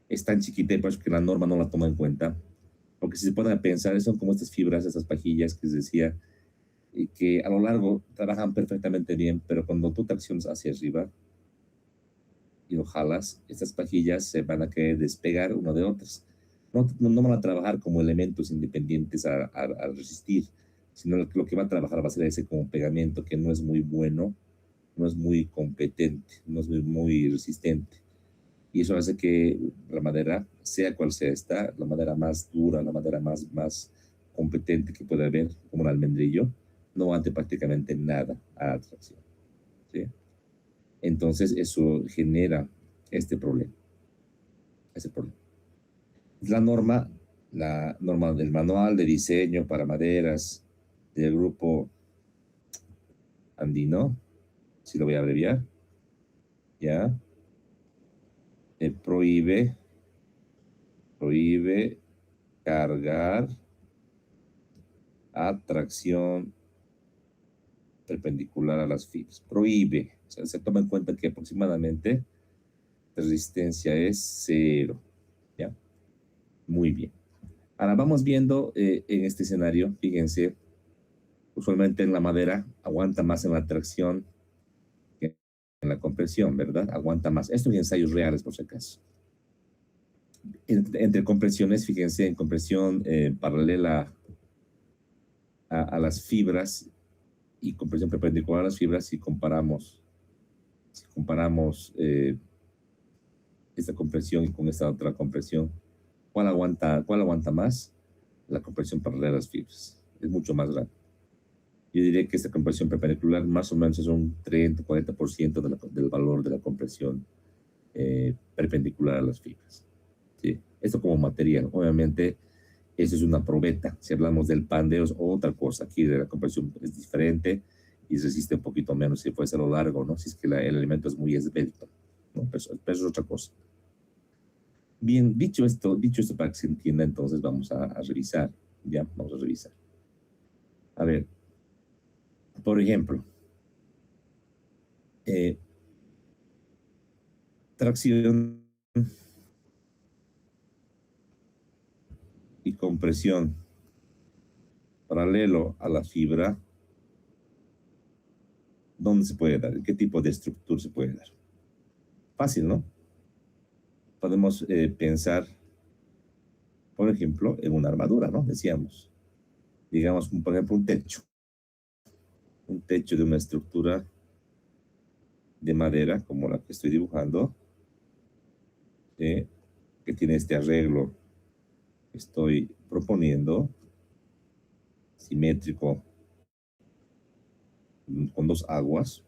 es tan chiquita que la norma no la toma en cuenta? Porque si se ponen a pensar, son como estas fibras, estas pajillas que les decía, y que a lo largo trabajan perfectamente bien, pero cuando tú traccionas hacia arriba y lo jalas, estas pajillas se van a querer despegar una de otras. No van a trabajar como elementos independientes a resistir, sino lo que va a trabajar va a ser ese como pegamento que no es muy bueno, no es muy competente, no es muy resistente. Y eso hace que la madera, sea cual sea esta, la madera más dura, la madera más competente que puede haber, como el almendrillo, no aguante prácticamente nada a la tracción, ¿sí? Entonces eso genera este problema. Ese problema. La norma del manual de diseño para maderas del grupo andino, si lo voy a abreviar, ya, prohíbe cargar, atracción perpendicular a las fibras. Prohíbe. O sea, se toma en cuenta que aproximadamente la resistencia es 0. ¿Ya? Muy bien. Ahora vamos viendo en este escenario, fíjense, usualmente en la madera aguanta más en la tracción que en la compresión, ¿verdad? Aguanta más. Esto en ensayos reales, por si acaso. Entre compresiones, fíjense, en compresión paralela a las fibras y compresión perpendicular a las fibras, si comparamos esta compresión con esta otra compresión, ¿cuál aguanta más? La compresión paralela a las fibras. Es mucho más grande. Yo diría que esta compresión perpendicular más o menos es un 30-40% del valor de la compresión perpendicular a las fibras. ¿Sí? Esto como material. Obviamente, eso es una probeta. Si hablamos del pan de es otra cosa. Aquí de la compresión es diferente y resiste un poquito menos si fuese a lo largo, ¿no? Si es que el elemento es muy esbelto, ¿no? Pero eso es otra cosa. Bien, dicho esto para que se entienda, entonces vamos a revisar. Ya, vamos a revisar. A ver, por ejemplo, tracción y compresión paralelo a la fibra, ¿dónde se puede dar? ¿Qué tipo de estructura se puede dar? Fácil, ¿no? Podemos pensar, por ejemplo, en una armadura, ¿no? Decíamos, digamos, por ejemplo, un techo de una estructura de madera, como la que estoy dibujando, que tiene este arreglo que estoy proponiendo, simétrico, con dos aguas.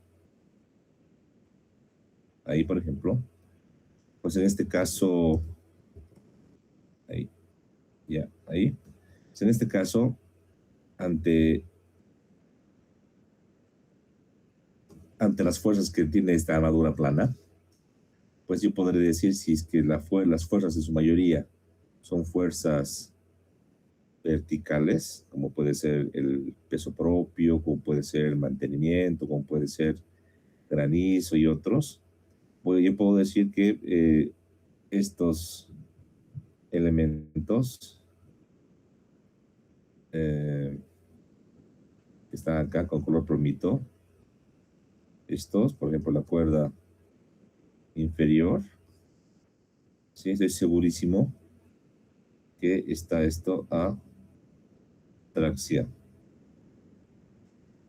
Ahí, por ejemplo, pues en este caso, ahí, ya, ahí. Pues en este caso, ante las fuerzas que tiene esta armadura plana, pues yo podré decir si es que las fuerzas en su mayoría son fuerzas verticales, como puede ser el peso propio, como puede ser el mantenimiento, como puede ser granizo y otros, pues yo puedo decir que estos elementos que están acá con color plomito, estos, por ejemplo, la cuerda inferior, ¿sí? Estoy segurísimo que está esto a tracción.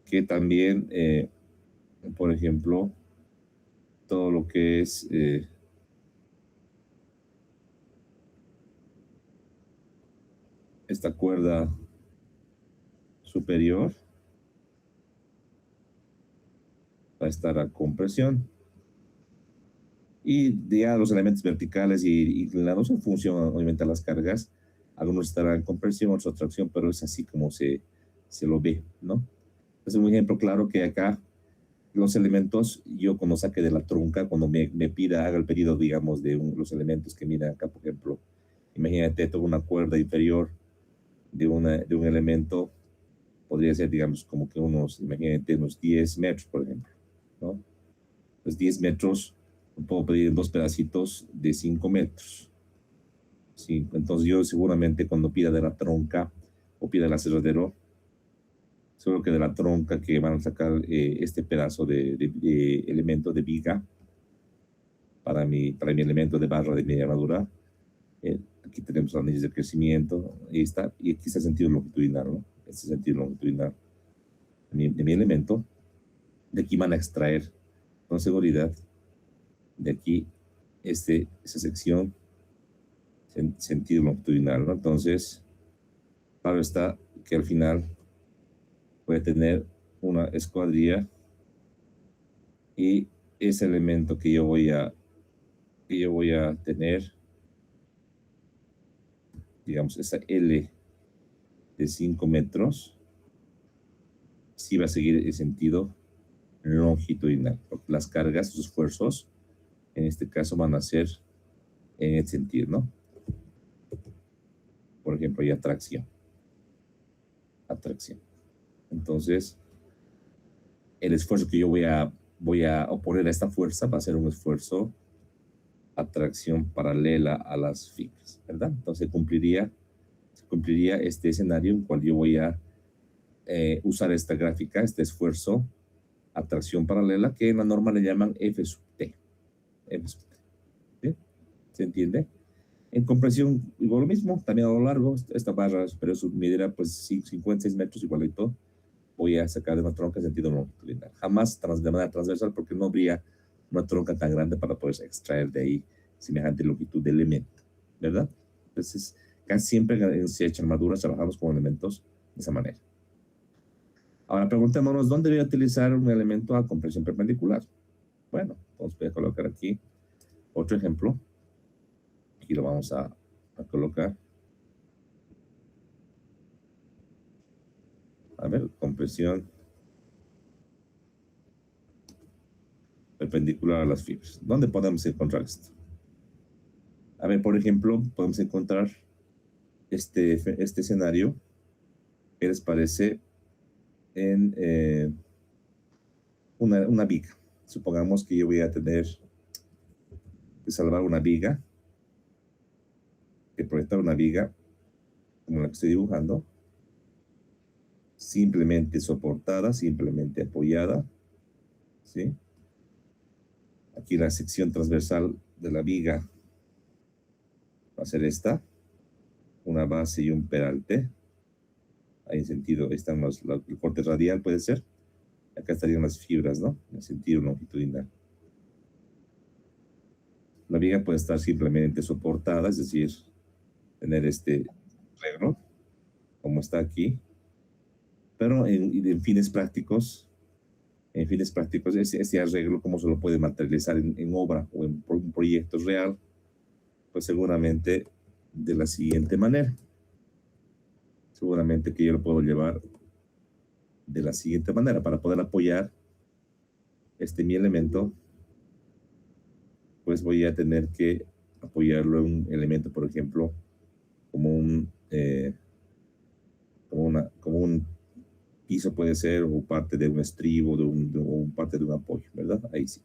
Que también, por ejemplo, todo lo que es esta cuerda superior va a estar a compresión. Y ya los elementos verticales y inclinados en función, obviamente, a las cargas, algunos estarán en compresión, otros a tracción, pero es así como se lo ve, ¿no? Es un ejemplo claro que acá los elementos, yo cuando saque de la trunca, cuando me pida, haga el pedido, digamos, de los elementos que miran acá, por ejemplo, imagínate toda una cuerda inferior de un elemento, podría ser, digamos, como que imagínate, unos 10 metros, por ejemplo, ¿no? Los 10 metros, puedo pedir en dos pedacitos de 5 metros. Sí, entonces yo seguramente cuando pida de la tronca o pida el aserradero, seguro que de la tronca que van a sacar este pedazo de elemento de viga para mi elemento de barra de mi armadura. Aquí tenemos los anillos de crecimiento, ahí está, y aquí está el sentido longitudinal, ¿no? Este sentido longitudinal de mi elemento. De aquí van a extraer con seguridad de aquí esa sección sentido longitudinal, ¿no? Entonces, claro está que al final puede tener una escuadrilla y ese elemento que yo voy a tener, digamos, esa L de 5 metros, sí va a seguir el sentido longitudinal, porque las cargas, los esfuerzos, en este caso van a ser en el sentido, ¿no? Por ejemplo, y atracción. Atracción. Entonces, el esfuerzo que yo voy a oponer a esta fuerza va a ser un esfuerzo atracción paralela a las fibras, ¿verdad? Entonces cumpliría este escenario en el cual yo voy a usar esta gráfica, este esfuerzo atracción paralela, que en la norma le llaman F sub T. F sub T. ¿Sí? ¿Se entiende? En compresión, igual lo mismo, también a lo largo, esta barra superior medirá pues 56 metros igualito. Voy a sacar de una tronca en sentido longitudinal. Jamás de manera transversal, porque no habría una tronca tan grande para poder extraer de ahí semejante longitud de elemento, ¿verdad? Entonces, casi siempre en CH armaduras trabajamos con elementos de esa manera. Ahora preguntémonos, ¿dónde voy a utilizar un elemento a compresión perpendicular? Bueno, entonces voy a colocar aquí otro ejemplo. Aquí lo vamos a colocar. A ver, compresión perpendicular a las fibras. ¿Dónde podemos encontrar esto? A ver, por ejemplo, podemos encontrar este escenario. ¿Qué les parece? En una viga. Supongamos que yo voy a tener que salvar una viga, que proyectar una viga como la que estoy dibujando, simplemente soportada, simplemente apoyada, ¿sí? Aquí la sección transversal de la viga va a ser esta, una base y un peralte. Ahí en sentido, están el corte radial puede ser. Acá estarían las fibras, ¿no? En sentido longitudinal. La viga puede estar simplemente soportada, es decir, tener este arreglo, como está aquí. Pero en fines prácticos, ese arreglo, ¿cómo se lo puede materializar en obra o en un proyecto real? Pues seguramente de la siguiente manera. Seguramente que yo lo puedo llevar de la siguiente manera. Para poder apoyar mi elemento, pues voy a tener que apoyarlo en un elemento, por ejemplo, como un piso puede ser, o parte de un estribo, o parte de un apoyo, ¿verdad? Ahí sí.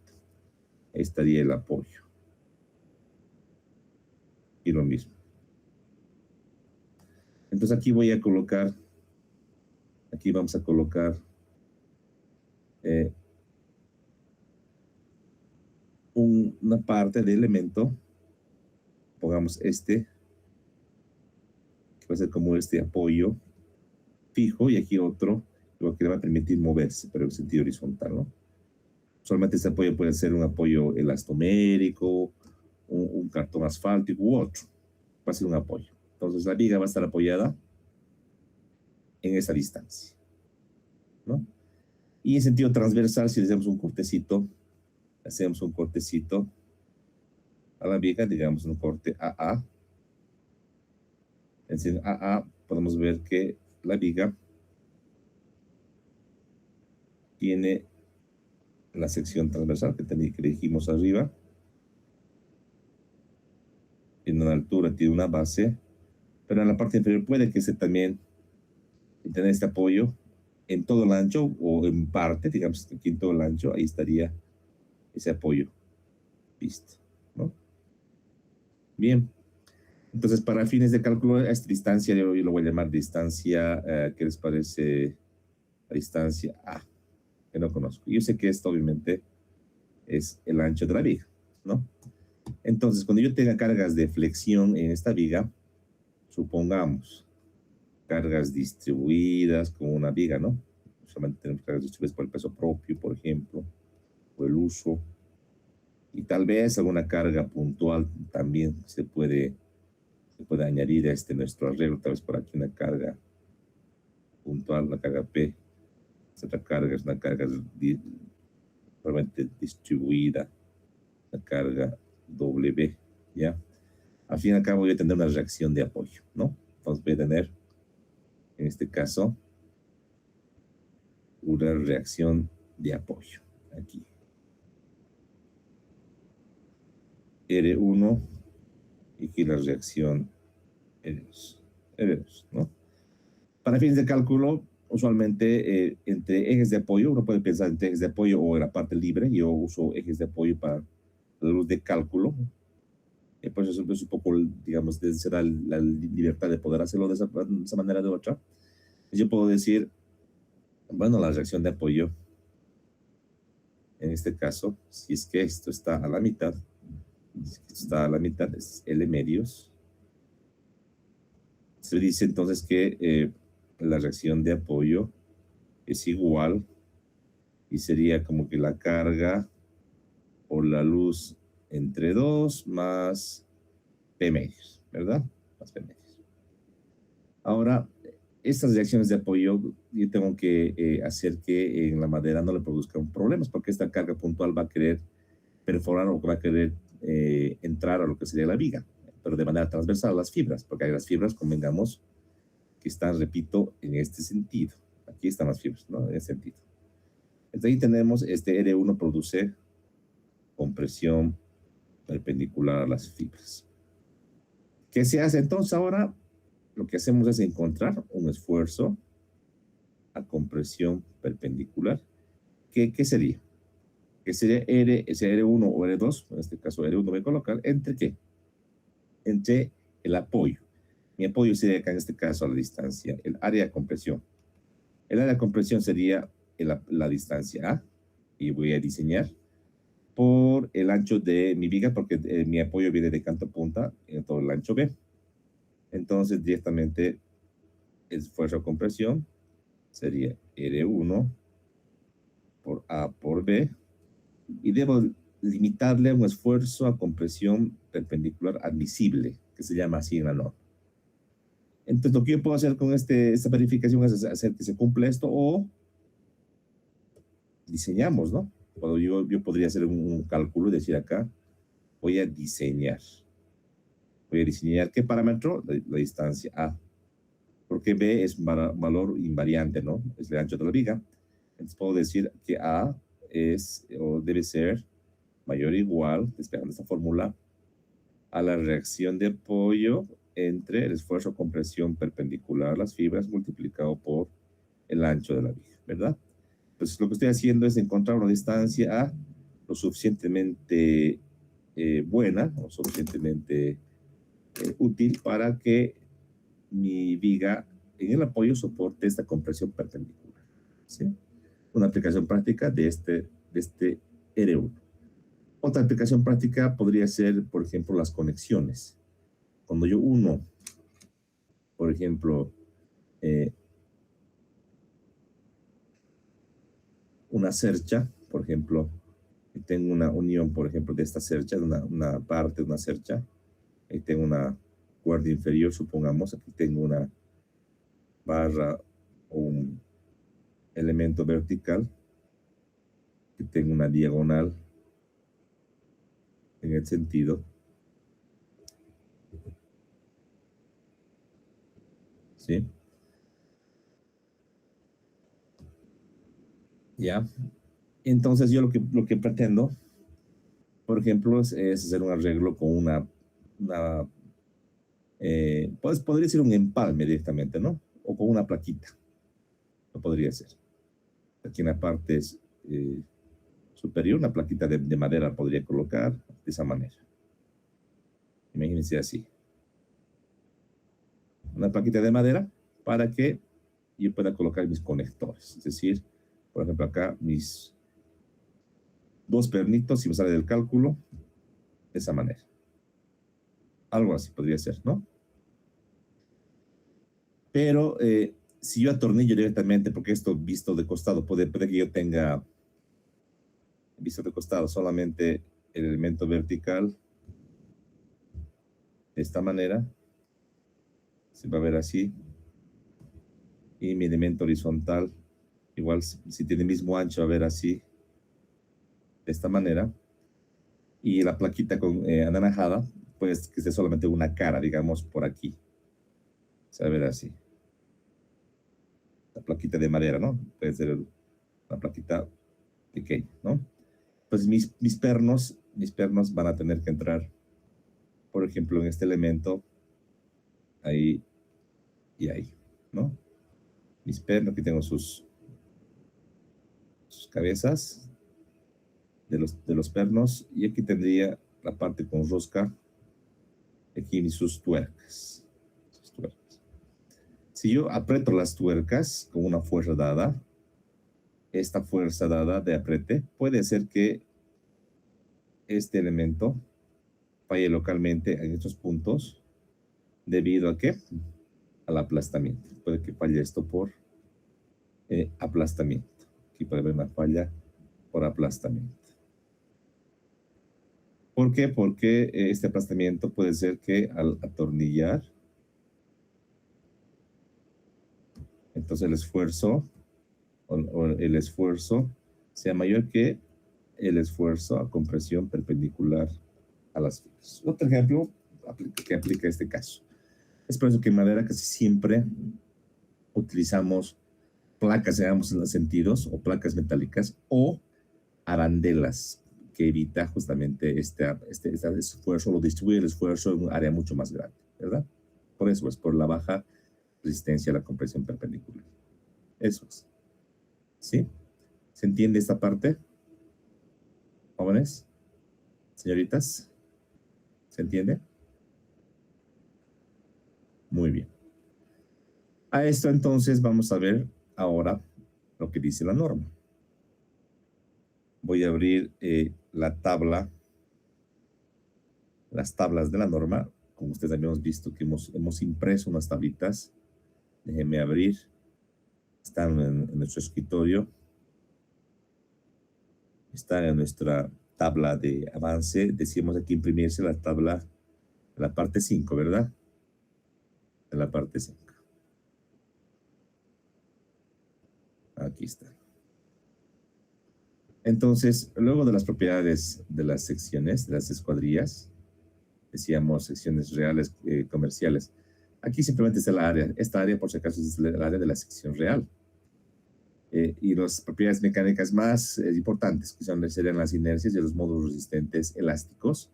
Ahí estaría el apoyo. Y lo mismo. Entonces aquí vamos a colocar una parte de elemento, pongamos que va a ser como este apoyo fijo, y aquí otro que le va a permitir moverse, pero en sentido horizontal, ¿no? Solamente este apoyo puede ser un apoyo elastomérico, un cartón asfáltico u otro. Va a ser un apoyo. Entonces la viga va a estar apoyada en esa distancia, ¿no? Y en sentido transversal, si le hacemos un cortecito a la viga, digamos un corte AA. En sentido AA podemos ver que la viga tiene la sección transversal que dijimos arriba, en una altura tiene una base, pero en la parte inferior puede que también tener este apoyo en todo el ancho, o en parte, digamos que aquí en todo el ancho, ahí estaría ese apoyo. Listo, ¿no? Bien. Entonces, para fines de cálculo, a esta distancia yo lo voy a llamar distancia, ¿qué les parece? La distancia A, que no conozco. Yo sé que esto obviamente es el ancho de la viga, ¿no? Entonces, cuando yo tenga cargas de flexión en esta viga, supongamos cargas distribuidas con una viga, ¿no? Solamente tenemos cargas distribuidas por el peso propio, por ejemplo, o el uso, y tal vez alguna carga puntual también se puede añadir a nuestro arreglo, tal vez por aquí una carga puntual, la carga P. Esta carga es una carga realmente distribuida, la carga W, ¿ya? Al fin y al cabo voy a tener una reacción de apoyo, ¿no? Entonces voy a tener, en este caso, una reacción de apoyo, aquí. R1, y aquí la reacción R2. R2, ¿no? Para fines de cálculo, usualmente entre ejes de apoyo, uno puede pensar entre ejes de apoyo o en la parte libre. Yo uso ejes de apoyo para la luz de cálculo. Pues eso es un poco, digamos, se da la libertad de poder hacerlo de esa manera o de otra. Yo puedo decir, bueno, la reacción de apoyo, en este caso, si es que esto está a la mitad, es L medios. Se dice entonces que la reacción de apoyo es igual y sería como que la carga por la luz entre 2 más P medios, ¿verdad? Más P medios. Ahora, estas reacciones de apoyo yo tengo que hacer que en la madera no le produzcan problemas, porque esta carga puntual va a querer perforar o va a querer entrar a lo que sería la viga, pero de manera transversal a las fibras, porque hay las fibras, convengamos, que están, repito, en este sentido. Aquí están las fibras, ¿no? En este sentido. Entonces ahí tenemos, R1 produce compresión perpendicular a las fibras. ¿Qué se hace entonces ahora? Lo que hacemos es encontrar un esfuerzo a compresión perpendicular. ¿Qué sería? Que sería R1 o R2, en este caso R1 voy a colocar, ¿entre qué? Entre el apoyo. Mi apoyo sería acá en este caso a la distancia, el área de compresión. El área de compresión sería la distancia A, y voy a diseñar por el ancho de mi viga, porque mi apoyo viene de canto a punta en todo el ancho B. Entonces, directamente, el esfuerzo de compresión sería R1 por A por B, y debo limitarle un esfuerzo a compresión perpendicular admisible, que se llama así en la norma. Entonces, lo que yo puedo hacer con esta verificación es hacer que se cumpla esto, o diseñamos, ¿no? Cuando yo podría hacer un cálculo y decir acá, voy a diseñar. Voy a diseñar ¿qué parámetro? La distancia A. Porque B es valor invariante, ¿no? Es el ancho de la viga. Entonces puedo decir que A es o debe ser mayor o igual, despejando esta fórmula, a la reacción de apoyo entre el esfuerzo de compresión perpendicular a las fibras multiplicado por el ancho de la viga, ¿verdad? Entonces lo que estoy haciendo es encontrar una distancia A lo suficientemente buena o suficientemente útil para que mi viga en el apoyo soporte esta compresión perpendicular, ¿sí? Una aplicación práctica de este R1. Otra aplicación práctica podría ser, por ejemplo, las conexiones. Cuando yo uno, por ejemplo, una cercha, por ejemplo, y tengo una unión, por ejemplo, de esta cercha, de una parte de una cercha, y tengo una cuerda inferior, supongamos, aquí tengo una barra o un elemento vertical, que tengo una diagonal en el sentido, ¿sí? ¿Ya? Entonces yo lo que pretendo, por ejemplo, es hacer un arreglo con pues podría ser un empalme directamente, ¿no? O con una plaquita, lo podría ser. Aquí en la parte superior, una plaquita de madera podría colocar de esa manera. Imagínense así. Una plaquita de madera para que yo pueda colocar mis conectores. Es decir, por ejemplo, acá mis dos pernitos, si me sale del cálculo, de esa manera. Algo así podría ser, ¿no? Pero si yo atornillo directamente, porque esto visto de costado, puede que yo tenga visto de costado solamente el elemento vertical de esta manera, se va a ver así, y mi elemento horizontal, igual si tiene el mismo ancho, va a ver así, de esta manera, y la plaquita con anaranjada, pues que esté solamente una cara, digamos, por aquí, se va a ver así. La plaquita de madera, ¿no? Puede ser una plaquita pequeña, ¿no? Pues mis pernos van a tener que entrar, por ejemplo, en este elemento, ahí y ahí, ¿no? Mis pernos, aquí tengo sus cabezas de los pernos, y aquí tendría la parte con rosca, aquí sus tuercas. Si yo aprieto las tuercas con una fuerza dada, esta fuerza dada de apriete puede hacer que este elemento falle localmente en estos puntos. ¿Debido a qué? Al aplastamiento. Puede que falle esto por aplastamiento. Aquí puede haber una falla por aplastamiento. ¿Por qué? Porque este aplastamiento puede ser que al atornillar, entonces el esfuerzo o el esfuerzo sea mayor que el esfuerzo a compresión perpendicular a las fibras. Otro ejemplo que aplica este caso. Es por eso que en madera casi siempre utilizamos placas en ambos sentidos, o placas metálicas, o arandelas, que evita justamente este esfuerzo, lo distribuye el esfuerzo en un área mucho más grande, ¿verdad? Por eso es, por la baja resistencia a la compresión perpendicular. Eso es. ¿Sí? ¿Se entiende esta parte? Jóvenes, señoritas, ¿se entiende? Muy bien. A esto entonces vamos a ver ahora lo que dice la norma. Voy a abrir la tabla, las tablas de la norma. Como ustedes habíamos visto que hemos impreso unas tablitas. Déjenme abrir. Están en nuestro escritorio. Están en nuestra tabla de avance. Decíamos aquí imprimirse la tabla, la parte 5, ¿verdad? En la parte 5. Aquí está. Entonces, luego de las propiedades de las secciones, de las escuadrillas, decíamos secciones reales, comerciales. Aquí simplemente está la área. Esta área, por si acaso, es el área de la sección real. Y las propiedades mecánicas más importantes, que serían las inercias y los módulos resistentes elásticos,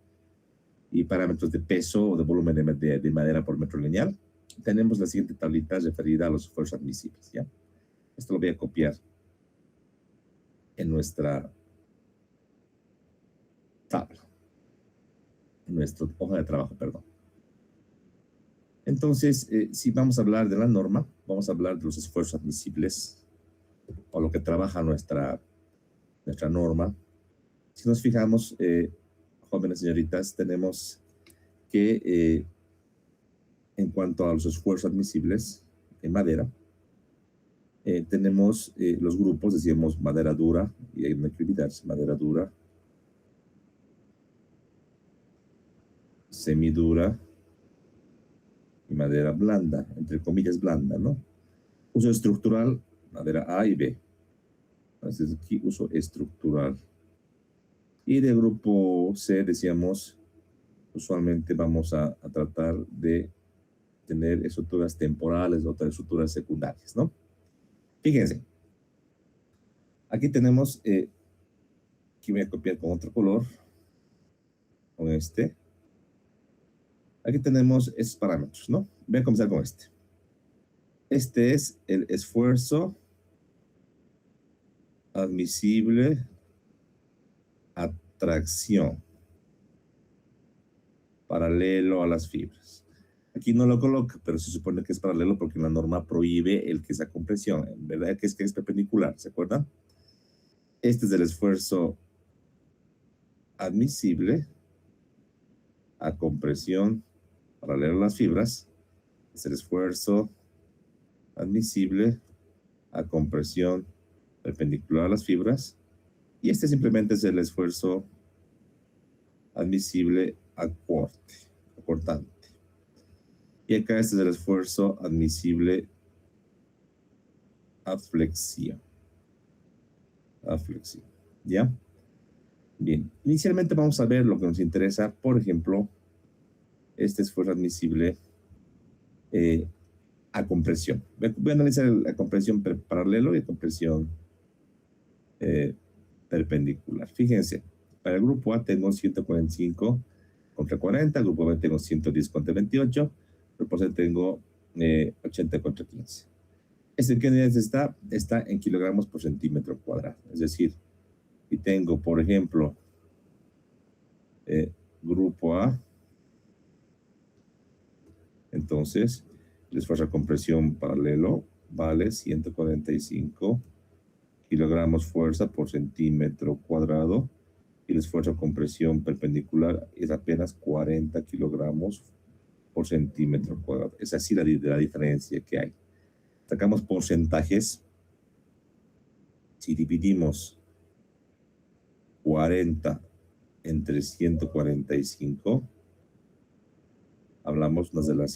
y parámetros de peso o de volumen de madera por metro lineal. Tenemos la siguiente tablita referida a los esfuerzos admisibles, ¿ya? Esto lo voy a copiar en nuestra tabla, en nuestra hoja de trabajo, perdón. Entonces, si vamos a hablar de la norma, vamos a hablar de los esfuerzos admisibles, o lo que trabaja nuestra norma. Si nos fijamos, jóvenes señoritas, tenemos que, en cuanto a los esfuerzos admisibles en madera, tenemos los grupos, decíamos madera dura, y hay que olvidarse, madera dura, semidura y madera blanda, entre comillas blanda, ¿no? Uso estructural, madera A y B. Entonces aquí uso estructural. Y de grupo C, decíamos, usualmente vamos a tratar de tener estructuras temporales o otras estructuras secundarias, ¿no? Fíjense. Aquí tenemos, aquí voy a copiar con otro color, con este. Aquí tenemos estos parámetros, ¿no? Voy a comenzar con este. Este es el esfuerzo admisible a tracción paralelo a las fibras. Aquí no lo coloca, pero se supone que es paralelo porque la norma prohíbe el que sea compresión. En verdad que es perpendicular, ¿se acuerdan? Este es el esfuerzo admisible a compresión paralelo a las fibras. Es el esfuerzo admisible a compresión perpendicular a las fibras. Y este simplemente es el esfuerzo admisible a cortante. Y acá este es el esfuerzo admisible a flexión. ¿Ya? Bien. Inicialmente vamos a ver lo que nos interesa. Por ejemplo, este esfuerzo admisible a compresión. Voy a analizar la compresión paralelo y compresión perpendicular. Fíjense, para el grupo A tengo 145 contra 40, el grupo B tengo 110 contra 28, el grupo C tengo 80 contra 15. ¿Este qué unidades está? Está en kilogramos por centímetro cuadrado. Es decir, y tengo, por ejemplo, grupo A, entonces el esfuerzo de compresión paralelo vale 145 kilogramos fuerza por centímetro cuadrado y el esfuerzo de compresión perpendicular es apenas 40 kilogramos por centímetro cuadrado. Es así la diferencia que hay. Sacamos porcentajes. Si dividimos 40 entre 145, hablamos de la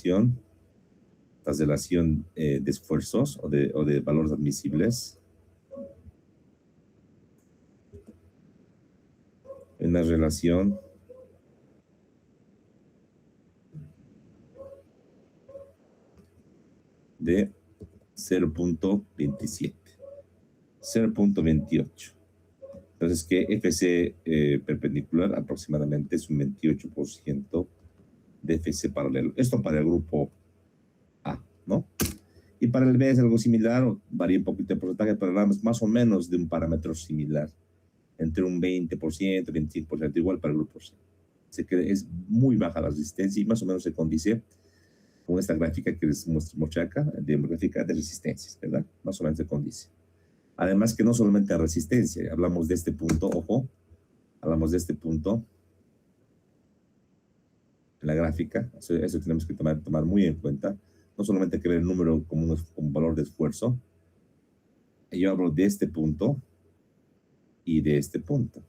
relación de esfuerzos o de valores admisibles. En la relación de 0.27, 0.28. Entonces, que FC perpendicular aproximadamente es un 28% de FC paralelo. Esto para el grupo A, ¿no? Y para el B es algo similar, varía un poquito el porcentaje, pero hablamos más o menos de un parámetro similar, entre un 20%, 25%, igual para el grupo C. Se cree, es muy baja la resistencia y más o menos se condice con esta gráfica que les mostré acá, de gráfica de resistencias, ¿verdad? Más o menos se condice. Además que no solamente a resistencia, hablamos de este punto, ojo, hablamos de este punto en la gráfica, eso tenemos que tomar muy en cuenta, no solamente que ver el número como un valor de esfuerzo, yo hablo de este punto y de este punto.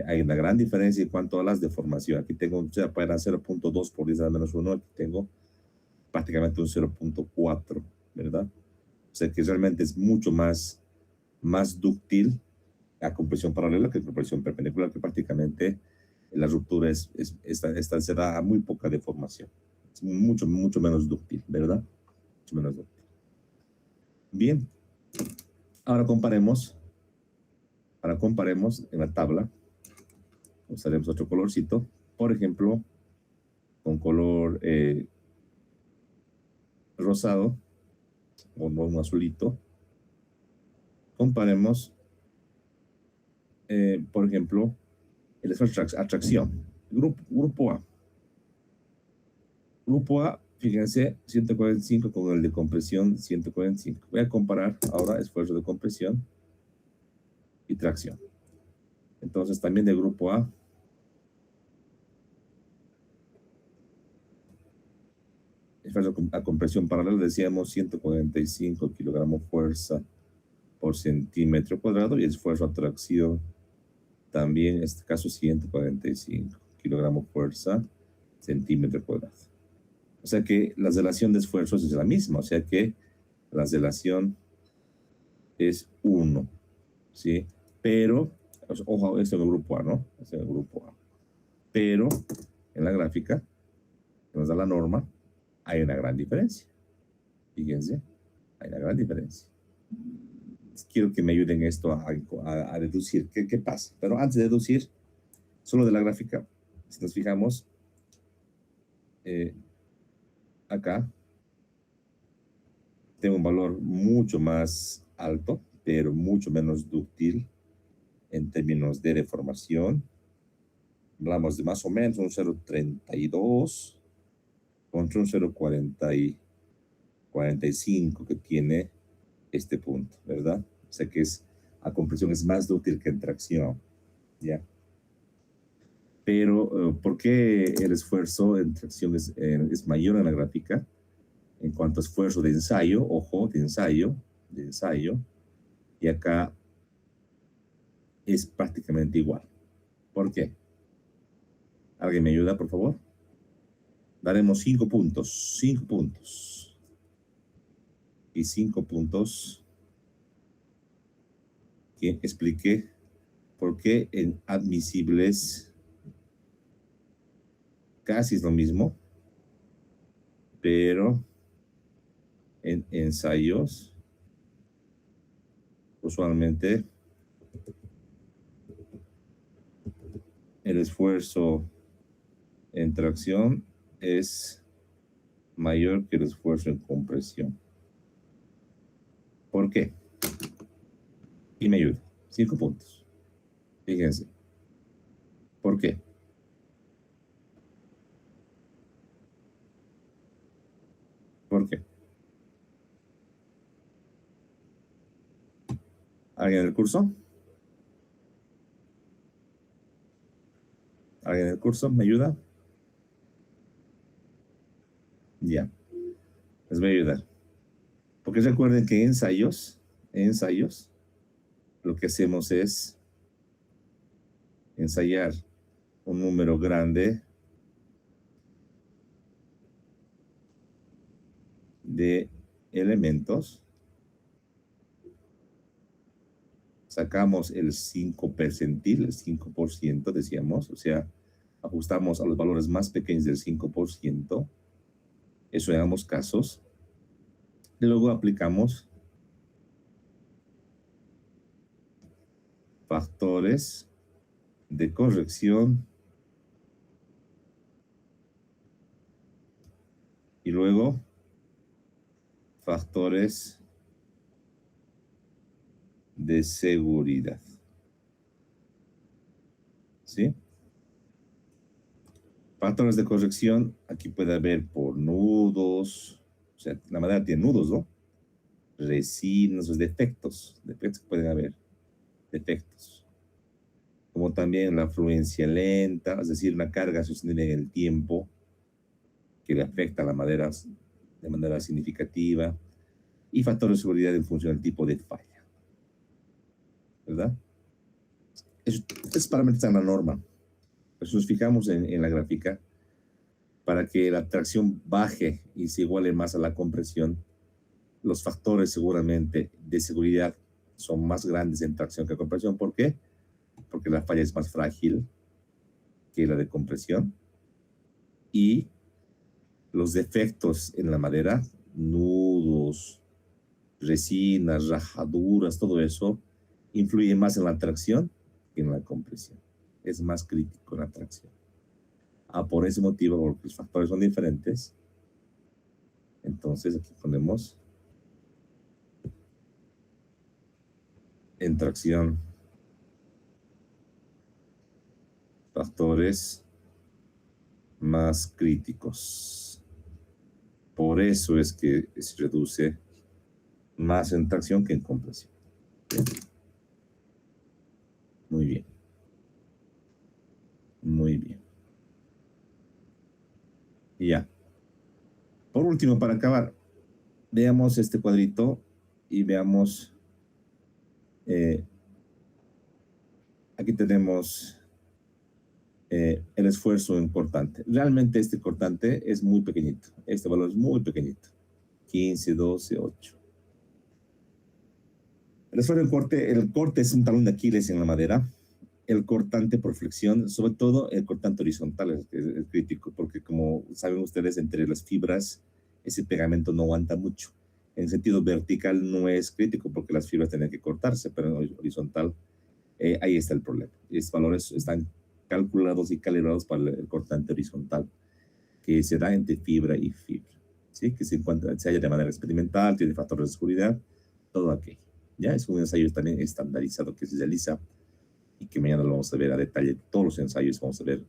Hay una gran diferencia en cuanto a las deformaciones. Aquí tengo, o sea, para 0.2 por 10 a la menos 1, aquí tengo prácticamente un 0.4, ¿verdad? O sea que realmente es mucho más dúctil a compresión paralela que compresión perpendicular, que prácticamente la ruptura esta se da a muy poca deformación. Es mucho menos dúctil, ¿verdad? Mucho menos dúctil. Bien. Ahora comparemos en la tabla. Usaremos otro colorcito. Por ejemplo, con color rosado o un azulito. Comparemos, por ejemplo, el esfuerzo de atracción. Grupo A. Grupo A, fíjense, 145 con el de compresión 145. Voy a comparar ahora esfuerzo de compresión y tracción. Entonces, también del grupo A, esfuerzo a compresión paralela, decíamos 145 kilogramos fuerza por centímetro cuadrado y esfuerzo a tracción también, en este caso, 145 kilogramos fuerza centímetro cuadrado. O sea que la relación de esfuerzos es la misma, o sea que la relación es 1, ¿sí? Pero, ojo, esto en el grupo A, ¿no? Esto en el grupo A. Pero en la gráfica que nos da la norma, hay una gran diferencia. Fíjense, hay una gran diferencia. Quiero que me ayuden esto a deducir qué pasa. Pero antes de deducir, solo de la gráfica, si nos fijamos, acá tengo un valor mucho más alto, pero mucho menos dúctil en términos de deformación. Hablamos de más o menos un 0.32 contra un 0.45 que tiene este punto, ¿verdad? O sea que a compresión es más dúctil que en tracción, ¿ya? Pero, ¿por qué el esfuerzo en tracción es mayor en la gráfica? En cuanto a esfuerzo de ensayo, ojo, de ensayo, y acá es prácticamente igual. ¿Por qué? ¿Alguien me ayuda, por favor? Daremos 5 puntos, y 5 puntos que expliqué por qué en admisibles casi es lo mismo, pero en ensayos usualmente el esfuerzo en tracción es mayor que el esfuerzo en compresión. ¿Por qué? Y me ayuda. 5 puntos. Fíjense. ¿Por qué? ¿Por qué? ¿Alguien en el curso? ¿Alguien en el curso? ¿Me ayuda? Ya. Les voy a ayudar. Porque recuerden que en ensayos, lo que hacemos es ensayar un número grande de elementos, sacamos el 5 percentil, el 5%, decíamos, o sea, ajustamos a los valores más pequeños del 5%, eso en ambos casos, y luego aplicamos factores de corrección y luego factores de seguridad. ¿Sí? Factores de corrección, aquí puede haber por nudos, o sea, la madera tiene nudos, ¿no? Resinas, defectos que pueden haber, defectos. Como también la fluencia lenta, es decir, una carga sostenida en el tiempo que le afecta a la madera de manera significativa, y factores de seguridad en función del tipo de falla, ¿verdad? Estos parámetros están en la norma. Pues nos fijamos en la gráfica para que la tracción baje y se iguale más a la compresión. Los factores seguramente de seguridad son más grandes en tracción que en compresión. ¿Por qué? Porque la falla es más frágil que la de compresión y los defectos en la madera, nudos, resinas, rajaduras, todo eso influye más en la tracción que en la compresión. Es más crítico la tracción. Por ese motivo, porque los factores son diferentes, entonces aquí ponemos en tracción factores más críticos. Por eso es que se reduce más en tracción que en compresión. Muy bien. Muy bien. Y ya. Por último, para acabar, veamos este cuadrito y veamos. Aquí tenemos el esfuerzo en cortante. Realmente este cortante es muy pequeñito. Este valor es muy pequeñito. 15, 12, 8. El esfuerzo el corte es un talón de Aquiles en la madera. El cortante por flexión, sobre todo el cortante horizontal es crítico, porque como saben ustedes, entre las fibras, ese pegamento no aguanta mucho. En sentido vertical no es crítico porque las fibras tienen que cortarse, pero en horizontal, ahí está el problema. Estos valores están calculados y calibrados para el cortante horizontal, que se da entre fibra y fibra, ¿sí? Que se halla de manera experimental, tiene factores de seguridad, todo aquello. Ya es un ensayo también estandarizado que se realiza y que mañana lo vamos a ver a detalle. Todos los ensayos vamos a ver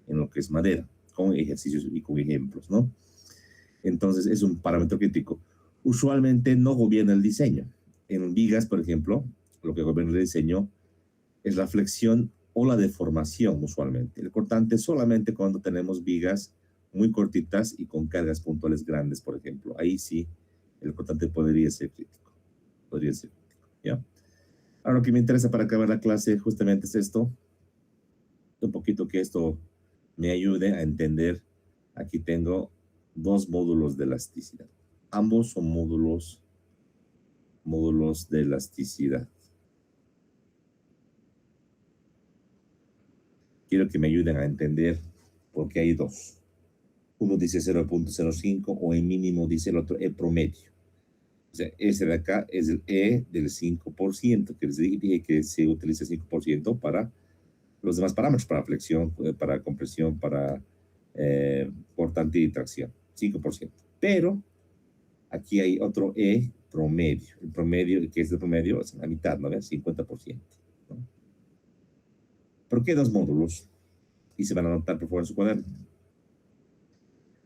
en lo que es madera, con ejercicios y con ejemplos, ¿no? Entonces es un parámetro crítico. Usualmente no gobierna el diseño. En vigas, por ejemplo, lo que gobierna el diseño es la flexión o la deformación usualmente. El cortante solamente cuando tenemos vigas muy cortitas y con cargas puntuales grandes, por ejemplo. Ahí sí, el cortante podría ser crítico. Podría ser crítico, ¿ya? Ahora lo que me interesa para acabar la clase justamente es esto. Un poquito que esto me ayude a entender. Aquí tengo 2 módulos de elasticidad. Ambos son módulos de elasticidad. Quiero que me ayuden a entender por qué hay 2. Uno dice 0.05 o en mínimo dice el otro E promedio. O sea, ese de acá es el E del 5%, que les dije que se utiliza 5% para los demás parámetros, para flexión, para compresión, para cortante y tracción. 5%. Pero aquí hay otro E promedio. El promedio, ¿qué es el promedio? Es la mitad, ¿no ves? 50%. ¿No? ¿Por qué dos módulos? Y se van a anotar por favor en su cuaderno.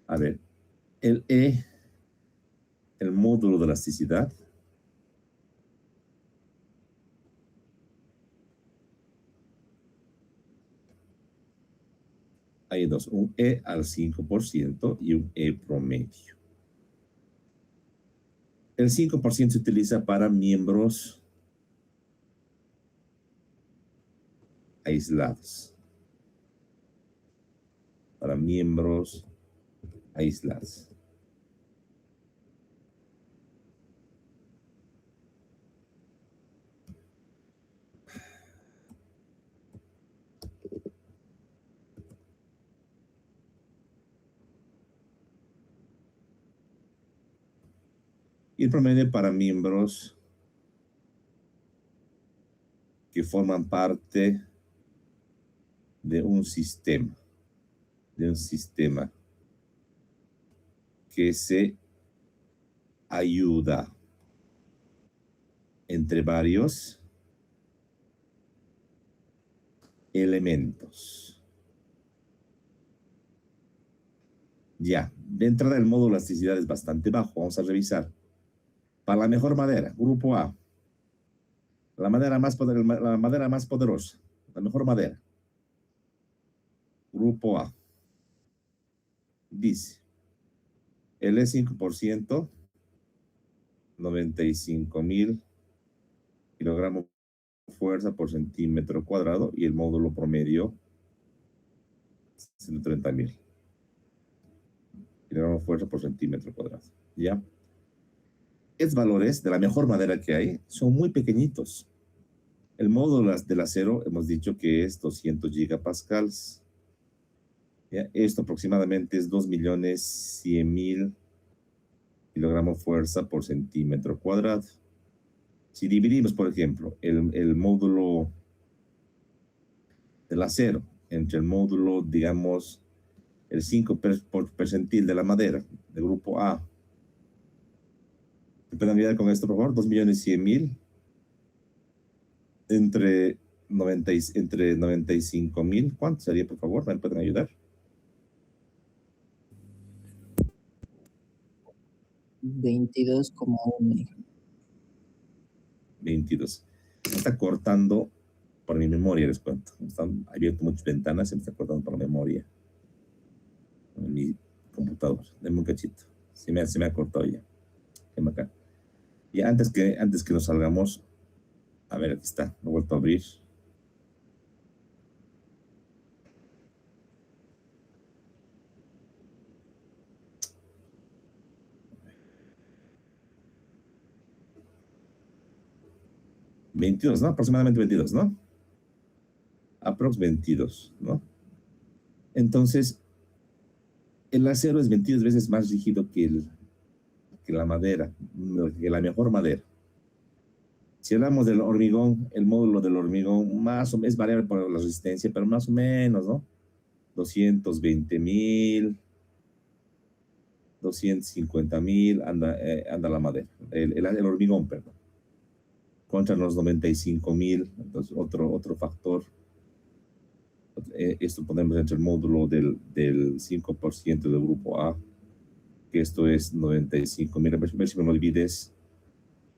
A ver, el E, el módulo de elasticidad, hay dos, un E al 5% y un E promedio. El 5% se utiliza para miembros aislados. Para miembros aislados. Y el promedio para miembros que forman parte de un sistema que se ayuda entre varios elementos. Ya, de entrada el módulo de elasticidad es bastante bajo. Vamos a revisar. Para la mejor madera, grupo A, la madera más poderosa, la mejor madera. Grupo A. Dice, el E5%, 95,000 kilogramos de fuerza por centímetro cuadrado y el módulo promedio, 130,000 kilogramos de fuerza por centímetro cuadrado. ¿Ya? Estos valores de la mejor madera que hay son muy pequeñitos. El módulo del acero hemos dicho que es 200 gigapascales. ¿Ya? Esto aproximadamente es 2.100.000 kilogramos de fuerza por centímetro cuadrado. Si dividimos, por ejemplo, el módulo del acero entre el módulo, digamos, el 5 percentil de la madera, del grupo A. ¿Me pueden ayudar con esto, por favor? 2.100.000 entre 95,000. ¿Cuánto sería, por favor? ¿Me pueden ayudar? 22,1. 22. Me está cortando por mi memoria, les cuento. Están abierto muchas ventanas, se me está cortando por la memoria. En mi computador. Denme un cachito. Se me ha cortado ya. Qué bacán. Y antes que nos salgamos, a ver, aquí está. Lo he vuelto a abrir. ¿22, no? Aproximadamente 22, ¿no? Aprox 22, ¿no? Entonces, el acero es 22 veces más rígido que la madera, que la mejor madera. Si hablamos del hormigón, el módulo del hormigón más o menos es variable por la resistencia, pero más o menos, ¿no? 220,000, 250,000 anda la madera, el hormigón, perdón. Contra los 95,000, entonces otro factor. Esto ponemos entre el módulo del 5% del grupo A, que esto es 95,000. A ver si me lo divides,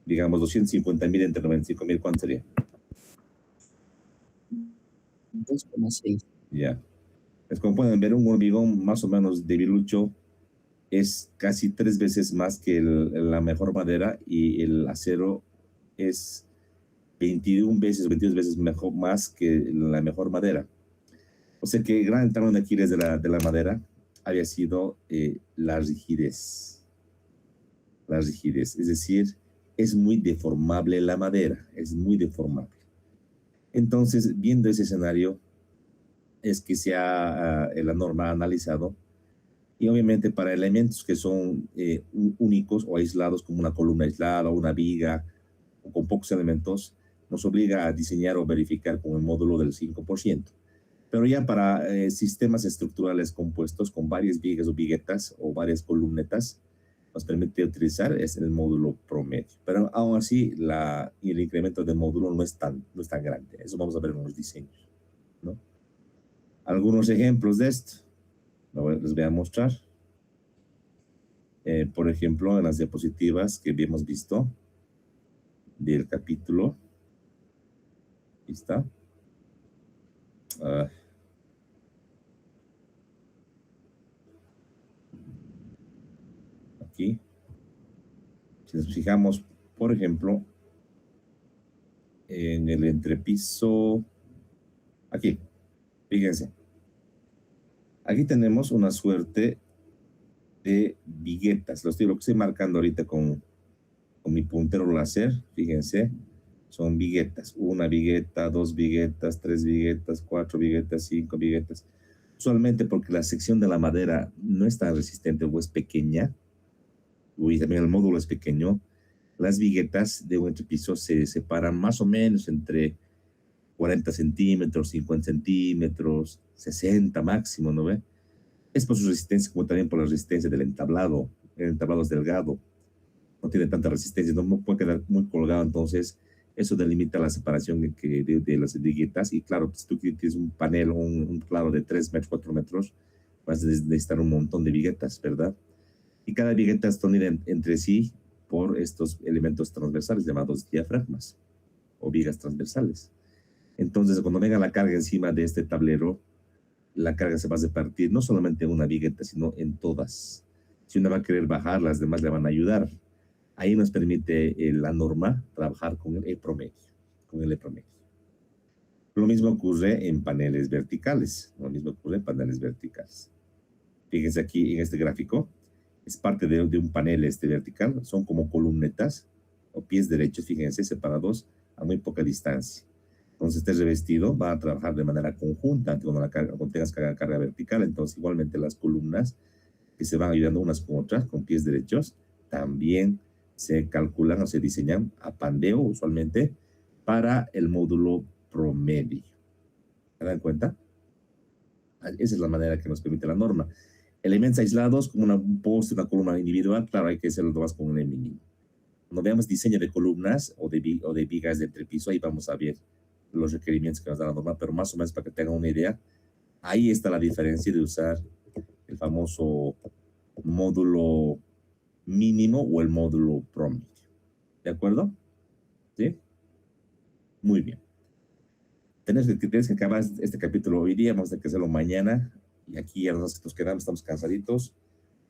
digamos 250,000 entre 95,000, ¿cuánto sería? 2,6. Ya. Es como pueden ver, un hormigón más o menos debilucho es casi 3 veces más que la mejor madera, y el acero es 21 veces, 22 veces mejor, más que la mejor madera. O sea que el gran talón de Aquiles de la madera había sido la rigidez. La rigidez, es decir, es muy deformable la madera, es muy deformable. Entonces, viendo ese escenario, es que la norma ha analizado, y obviamente para elementos que son únicos o aislados, como una columna aislada o una viga, o con pocos elementos, nos obliga a diseñar o verificar con el módulo del 5%. Pero ya para sistemas estructurales compuestos con varias vigas o viguetas o varias columnetas, nos permite utilizar es el módulo promedio. Pero aún así, el incremento del módulo no es tan grande. Eso vamos a ver en los diseños, ¿no? Algunos ejemplos de esto. Les voy a mostrar. Por ejemplo, en las diapositivas que habíamos visto del capítulo. Ahí está. Aquí. Si nos fijamos, por ejemplo, en el entrepiso, aquí, fíjense. Aquí tenemos una suerte de viguetas. Lo que estoy marcando ahorita con mi puntero láser, fíjense, son viguetas. Una vigueta, 2 viguetas, 3 viguetas, 4 viguetas, 5 viguetas. Usualmente porque la sección de la madera no es tan resistente o es pequeña, y también el módulo es pequeño, las viguetas de un entrepiso se separan más o menos entre 40 centímetros, 50 centímetros, 60 máximo, ¿no ve? Es por su resistencia, como también por la resistencia del entablado. El entablado es delgado, no tiene tanta resistencia, no puede quedar muy colgado, entonces eso delimita la separación de las viguetas. Y claro, si tú tienes un panel, un claro de 3 metros, 4 metros, vas a necesitar un montón de viguetas, ¿verdad? Y cada vigueta está unida entre sí por estos elementos transversales llamados diafragmas o vigas transversales. Entonces, cuando venga la carga encima de este tablero, la carga se va a repartir no solamente en una vigueta, sino en todas. Si una va a querer bajar, las demás le van a ayudar. Ahí nos permite la norma trabajar con el E-promedio, Lo mismo ocurre en paneles verticales. Fíjense aquí en este gráfico. Es parte de un panel vertical. Son como columnetas o pies derechos, fíjense, separados a muy poca distancia. Entonces, este revestido va a trabajar de manera conjunta cuando tengas carga vertical. Entonces, igualmente las columnas que se van ayudando unas con otras, con pies derechos, también se calculan o se diseñan a pandeo, usualmente, para el módulo promedio. ¿Se dan cuenta? Esa es la manera que nos permite la norma. Elementos aislados, como un poste, una columna individual, claro, hay que hacerlo más con un E mínimo. Cuando veamos diseño de columnas o de vigas de entrepiso, ahí vamos a ver los requerimientos que nos da la norma, pero más o menos para que tengan una idea, ahí está la diferencia de usar el famoso módulo mínimo o el módulo promedio. ¿De acuerdo? ¿Sí? Muy bien. Tienes que acabar este capítulo hoy día, vamos a tener que hacerlo mañana, y aquí ya nos quedamos, estamos cansaditos.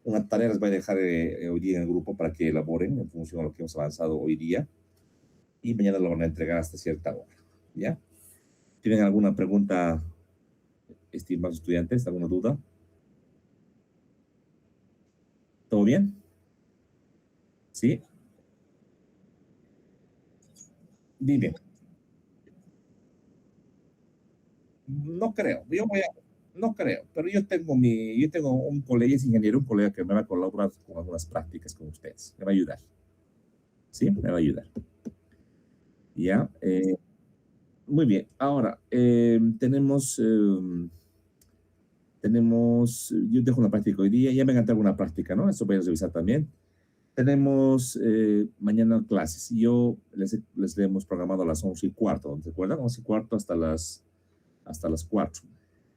Una tarea les voy a dejar hoy día en el grupo para que elaboren en función de lo que hemos avanzado hoy día, y mañana lo van a entregar hasta cierta hora. ¿Ya? ¿Tienen alguna pregunta, estimados estudiantes? ¿Alguna duda? ¿Todo bien? ¿Sí? Bien. No creo, no creo, pero yo tengo un colega, es ingeniero, un colega que me va a colaborar con algunas prácticas con ustedes. Me va a ayudar. ¿Sí? Me va a ayudar. Ya. Muy bien. Ahora, yo dejo una práctica hoy día, ya me encantaría una práctica, ¿no? Eso voy a revisar también. Tenemos mañana clases. Yo les hemos programado a las 11:15, ¿se acuerdan? 11:15 hasta las 4.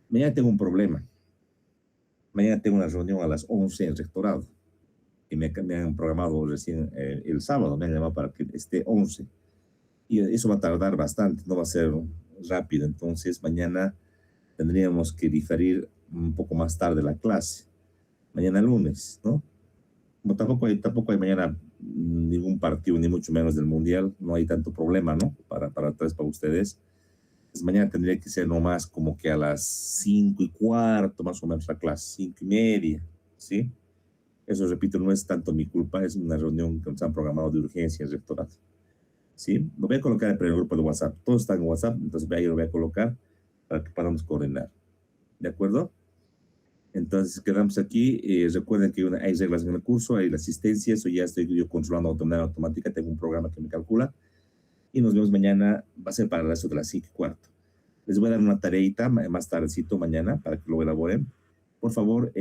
Mañana tengo un problema. Mañana tengo una reunión a las 11 en el rectorado. Y me han programado recién el sábado, me han llamado para que esté 11. Y eso va a tardar bastante, no va a ser rápido. Entonces, mañana tendríamos que diferir un poco más tarde la clase. Mañana lunes, ¿no? Como tampoco hay mañana ningún partido, ni mucho menos del Mundial. No hay tanto problema, ¿no? Para ustedes. Pues mañana tendría que ser nomás como que a las 5:15, más o menos la clase, 5:30, ¿sí? Eso, repito, no es tanto mi culpa, es una reunión que nos han programado de urgencia en el rectorado, ¿sí? Lo voy a colocar en el grupo de WhatsApp, todos están en WhatsApp, entonces ahí lo voy a colocar para que podamos coordinar, ¿de acuerdo? Entonces quedamos aquí. Recuerden que hay reglas en el curso, hay la asistencia, eso ya estoy yo controlando de manera automática, tengo un programa que me calcula. Y nos vemos mañana, va a ser para eso de las 5:15. Les voy a dar una tareita más tardecito mañana para que lo elaboren. Por favor,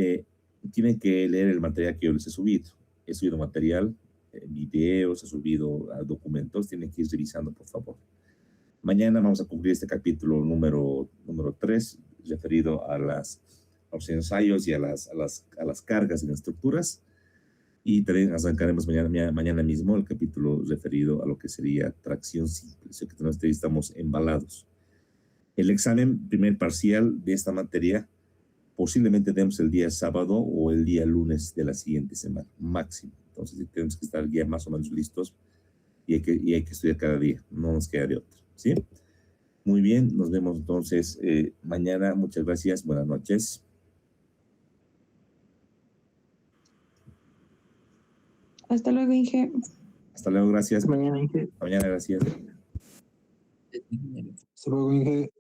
tienen que leer el material que yo les he subido. he subido material, videos, he subido documentos, tienen que ir revisando, por favor. Mañana vamos a cubrir este capítulo número 3, referido a los ensayos y a las cargas en estructuras. Y también arrancaremos mañana mismo el capítulo referido a lo que sería tracción simple. Sé que estamos embalados. El examen primer parcial de esta materia posiblemente demos el día sábado o el día lunes de la siguiente semana, máximo. Entonces tenemos que estar ya más o menos listos y hay que estudiar cada día, no nos queda de otro, ¿sí? Muy bien, nos vemos entonces mañana. Muchas gracias, buenas noches. Hasta luego, Inge. Hasta luego, gracias. Mañana, Inge. Mañana, gracias. Hasta luego, Inge.